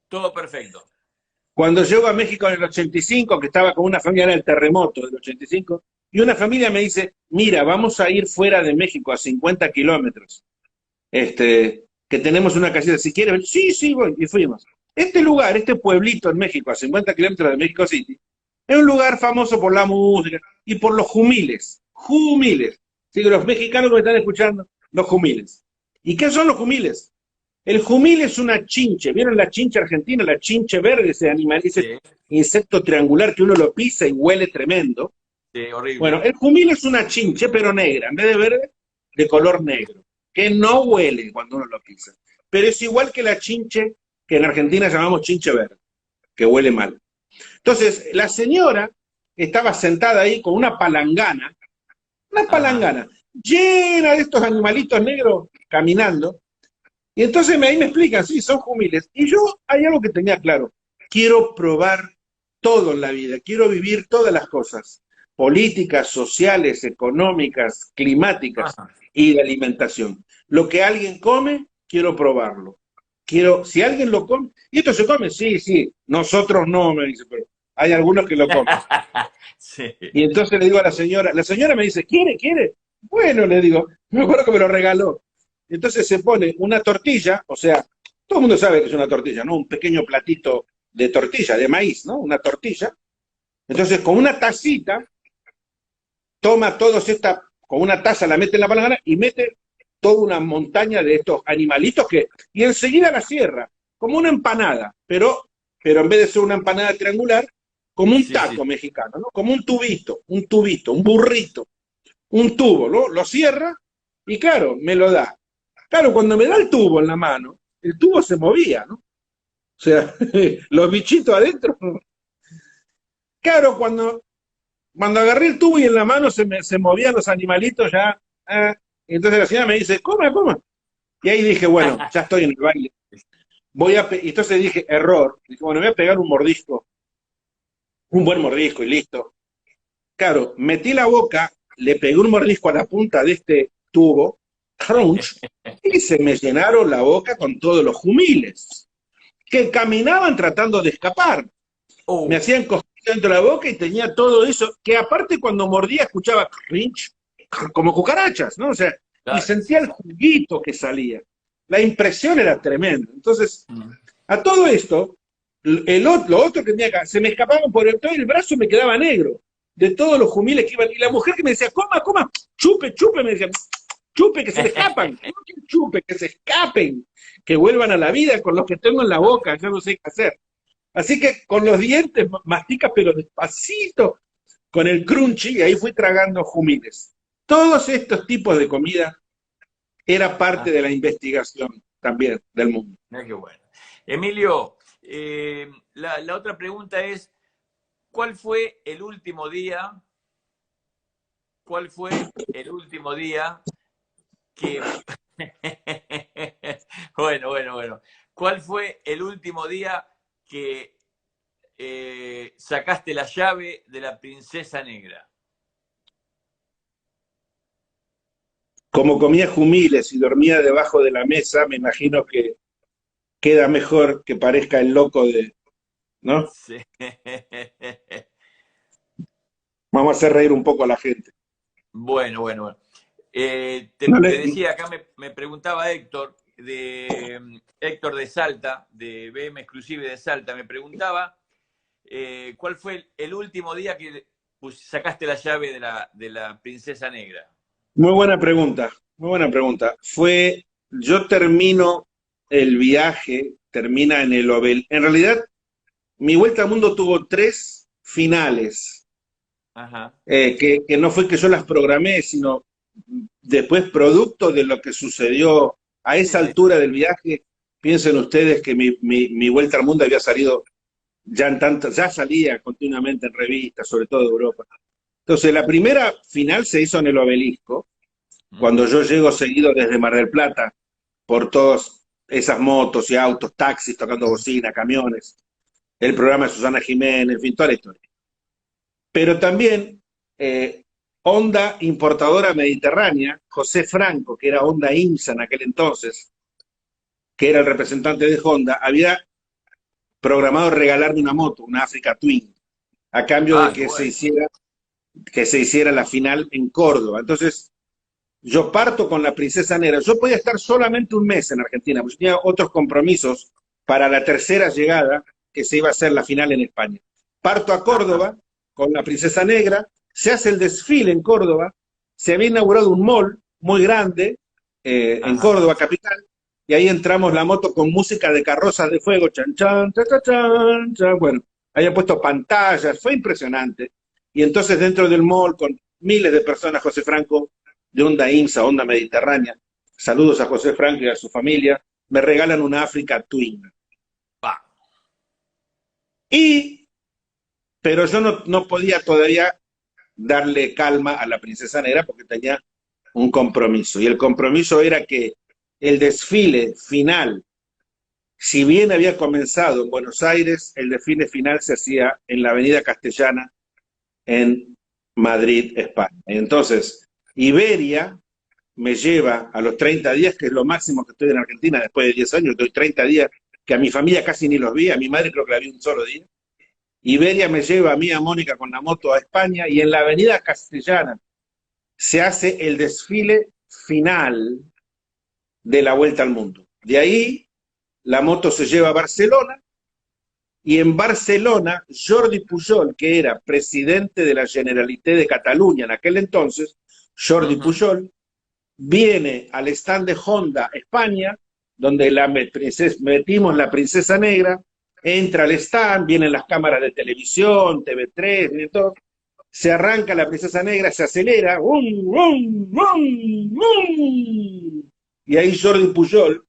Todo perfecto. Cuando llego a México en el 85, que estaba con una familia, era el terremoto del 85, y una familia me dice, mira, vamos a ir fuera de México a 50 kilómetros, que tenemos una casita, si quieres, sí, sí, voy, y fuimos. Este lugar, este pueblito en México, a 50 kilómetros de México City, es un lugar famoso por la música y por los jumiles, jumiles. Sí, los mexicanos que me están escuchando, los jumiles. ¿Y qué son los jumiles? El jumil es una chinche, ¿vieron la chinche argentina? La chinche verde, ese animal, ese Sí, insecto triangular que uno lo pisa y huele tremendo. sí, Bueno, horrible. el jumil es una chinche, pero negra, en vez de verde, de color negro, que no huele cuando uno lo pisa. Pero es igual que la chinche que en Argentina llamamos chinche verde, que huele mal. Entonces, la señora estaba sentada ahí con una Ajá, palangana llena de estos animalitos negros caminando, Y entonces ahí me explican, sí, son jumiles. Y yo, hay algo que tenía claro, quiero probar todo en la vida, quiero vivir todas las cosas, políticas, sociales, económicas, climáticas Ajá. y de alimentación. Lo que alguien come, quiero probarlo. Quiero, si alguien lo come, ¿y esto se come? Sí, sí, nosotros no, me dice, pero hay algunos que lo comen. Sí. Y entonces le digo a la señora me dice, ¿quiere, quiere? Bueno, le digo, me acuerdo que me lo regaló. Entonces se pone una tortilla, o sea, todo el mundo sabe que es una tortilla, ¿no? Un pequeño platito de tortilla, de maíz, ¿no? Una tortilla. Entonces con una tacita, toma todos esta, con una taza la mete en la palangana y mete toda una montaña de estos animalitos que, y enseguida la cierra, como una empanada, pero en vez de ser una empanada triangular, como un Sí, sí. taco mexicano, ¿no? Como un tubito, un burrito, un tubo, ¿no? Lo cierra y claro, me lo da. Claro, cuando me da el tubo en la mano, el tubo se movía, ¿no? O sea, los bichitos adentro. Claro, cuando agarré el tubo y en la mano se movían los animalitos ya. Entonces la señora me dice, coma, coma. Y ahí dije, bueno, ya estoy en el baile. Y entonces dije, error. Dije, bueno, voy a pegar un mordisco, un buen mordisco y listo. Claro, metí la boca, le pegué un mordisco a la punta de este tubo, crunch, y se me llenaron la boca con todos los jumiles, que caminaban tratando de escapar. Me Oh, hacían cosquillas dentro de la boca y tenía todo eso, que aparte cuando mordía escuchaba crunch, como cucarachas, ¿no? O sea, y claro, sentía sí, el sí. juguito que salía. La impresión era tremenda. Entonces, Mm. a todo esto, lo otro que tenía acá, se me escapaban por todo el brazo, me quedaba negro, de todos los jumiles que iban. Y la mujer que me decía, coma, coma, chupe, chupe, me decía, chupe, que se le escapan, no que chupe, que se escapen, que vuelvan a la vida con los que tengo en la boca, ya no sé qué hacer. Así que con los dientes masticas, pero despacito, con el crunchy, y ahí fui tragando jumiles. Todos estos tipos de comida era Ah, parte de la investigación también del mundo. mira qué bueno. Emilio, la otra pregunta es, ¿cuál fue el último día? ¿Cuál fue el último día que... bueno. ¿Cuál fue el último día que sacaste la llave de la princesa negra? Como comía jumiles y dormía debajo de la mesa, me imagino que queda mejor que parezca el loco de, ¿no? Sí. Vamos a hacer reír un poco a la gente. Bueno. Te, No te le- decía, acá me preguntaba Héctor de Salta, de BM Exclusive de Salta, me preguntaba cuál fue el último día que sacaste la llave de la princesa negra. Muy buena pregunta, muy buena pregunta. Yo termino el viaje, termina en el Ovel. En realidad, mi vuelta al mundo tuvo tres finales, Ajá. que no fue que yo las programé, sino después producto de lo que sucedió a Sí, esa sí. altura del viaje. Piensen ustedes que mi vuelta al mundo había salido ya salía continuamente en revistas, sobre todo de Europa. Entonces, la primera final se hizo en el Obelisco, cuando Ujú. yo llego seguido desde Mar del Plata, por todas esas motos y autos, taxis, tocando bocina, camiones, el programa de Susana Jiménez, en fin, toda la historia. Pero también Honda Importadora Mediterránea, José Franco, que era Honda IMSA en aquel entonces, que era el representante de Honda, había programado regalarme una moto, una Africa Twin, a cambio de Ah, qué bueno. que se hiciera la final en Córdoba. Entonces, yo parto con la Princesa Negra. Yo podía estar solamente un mes en Argentina, porque tenía otros compromisos para la tercera llegada, que se iba a hacer la final en España. Parto a Ajá, Córdoba con la Princesa Negra, se hace el desfile en Córdoba, se había inaugurado un mall muy grande en ajá. Córdoba capital, y ahí entramos la moto con música de carrozas de fuego, chan, chan, cha, cha, chan, chan. Bueno, habían puesto pantallas, fue impresionante. Y entonces dentro del mall, con miles de personas, José Franco de Onda IMSA, Onda Mediterránea. Saludos a José Franco y a su familia. Me regalan una Africa Twin. Pa. Y, pero yo no podía todavía darle calma a la princesa negra porque tenía un compromiso. Y el compromiso era que el desfile final, si bien había comenzado en Buenos Aires, el desfile final se hacía en la Avenida Castellana en Madrid, España. Entonces, Iberia me lleva a los 30 días, que es lo máximo que estoy en Argentina después de 10 años, estoy 30 días, que a mi familia casi ni los vi, a mi madre creo que la vi un solo día. Iberia me lleva a mí, a Mónica, con la moto a España, y en la Avenida Castellana se hace el desfile final de la Vuelta al Mundo. De ahí, la moto se lleva a Barcelona, y en Barcelona, Jordi Pujol, que era presidente de la Generalitat de Cataluña en aquel entonces, Jordi Pujol, viene al stand de Honda España, donde metimos la Princesa Negra, entra al stand, vienen las cámaras de televisión, TV3, y todo, se arranca la Princesa Negra, se acelera, ¡bum, bum, bum, bum! Y ahí Jordi Pujol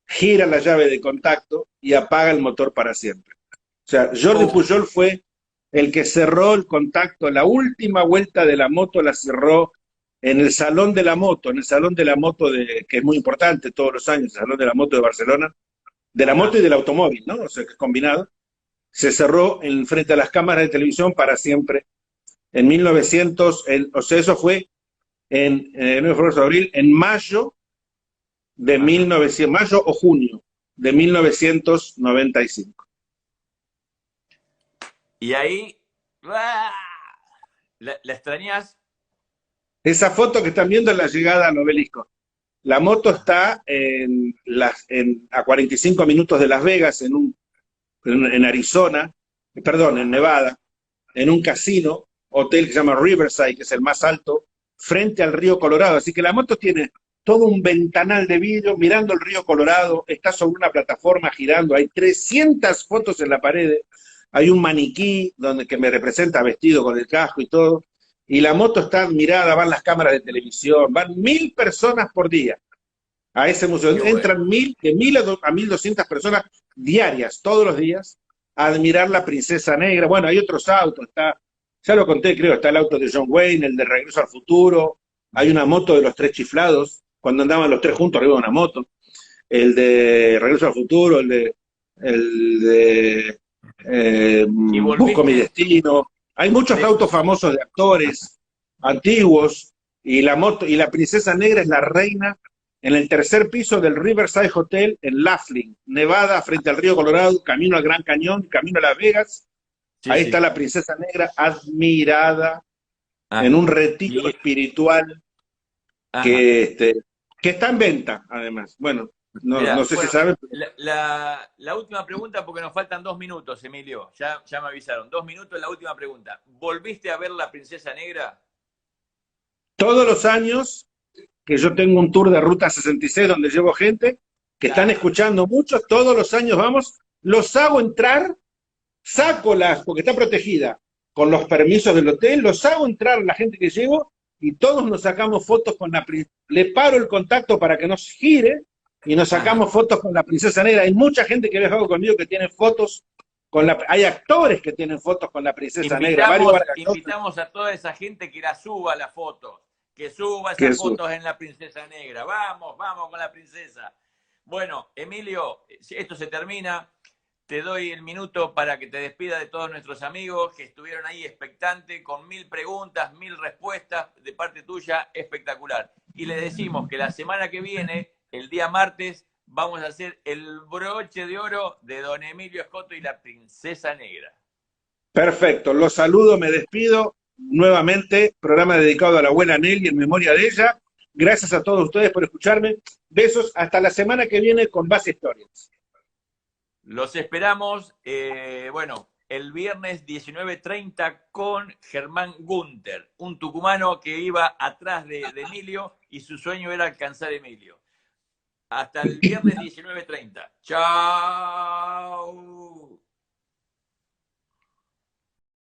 gira la llave de contacto y apaga el motor para siempre. O sea, Jordi Pujol fue el que cerró el contacto, la última vuelta de la moto la cerró en el Salón de la Moto, en el Salón de la Moto, que es muy importante todos los años, el Salón de la Moto de Barcelona, de la moto y del automóvil, ¿no? O sea, que es combinado, se cerró en frente a las cámaras de televisión para siempre. En 1900, o sea, eso fue en abril, en mayo de 1900, mayo o junio de 1995. Y ahí, ¡ah! ¿La extrañas? Esa foto que están viendo es la llegada al obelisco. La moto está a 45 minutos de Las Vegas, en Arizona, perdón, en Nevada, en un casino, hotel que se llama Riverside, que es el más alto, frente al río Colorado. Así que la moto tiene todo un ventanal de vidrio mirando el río Colorado, está sobre una plataforma girando, hay 300 fotos en la pared, hay un maniquí que me representa vestido con el casco y todo, y la moto está admirada, van las cámaras de televisión, van 1000 personas por día a ese museo. Entran de 1000 a 1200 personas diarias, todos los días, a admirar la Princesa Negra. Bueno, hay otros autos, ya lo conté, creo, está el auto de John Wayne, el de Regreso al Futuro, hay una moto de los tres chiflados, cuando andaban los tres juntos arriba de una moto, el de Regreso al Futuro, el de Busco mi destino. Hay muchos autos famosos de actores antiguos, y la moto, y la Princesa Negra es la reina en el tercer piso del Riverside Hotel en Laughlin, Nevada, frente al río Colorado, camino al Gran Cañón, camino a Las Vegas. Sí, ahí está la Princesa Negra admirada en un retiro espiritual que está en venta, además. Bueno, no sé si saben. La última pregunta, porque nos faltan 2 minutos, Emilio. Ya me avisaron. 2 minutos, la última pregunta. ¿Volviste a ver la Princesa Negra? Todos los años que yo tengo un tour de Ruta 66 donde llevo gente que están escuchando mucho, todos los años vamos, los hago entrar, porque está protegida con los permisos del hotel, los hago entrar a la gente que llevo y todos nos sacamos fotos con la princesa. Le paro el contacto para que nos gire y nos sacamos fotos con la Princesa Negra. Hay mucha gente que ha viajado conmigo que tiene fotos hay actores que tienen fotos con la Princesa Negra. Invitamos a toda esa gente que la suba las fotos. Que suba esas fotos en la Princesa Negra. Vamos con la princesa. Bueno, Emilio, esto se termina. Te doy el minuto para que te despida de todos nuestros amigos que estuvieron ahí expectantes, con 1000 preguntas, 1000 respuestas de parte tuya, espectacular. Y le decimos que la semana que viene, el día martes, vamos a hacer el broche de oro de don Emilio Scotto y la Princesa Negra. Perfecto, los saludo, me despido. Nuevamente, programa dedicado a la abuela Nelly en memoria de ella. Gracias a todos ustedes por escucharme. Besos, hasta la semana que viene con más historias. Los esperamos, el viernes 19:30 con Germán Gunter, un tucumano que iba atrás de Emilio y su sueño era alcanzar a Emilio. Hasta el viernes 19:30. ¡Chao!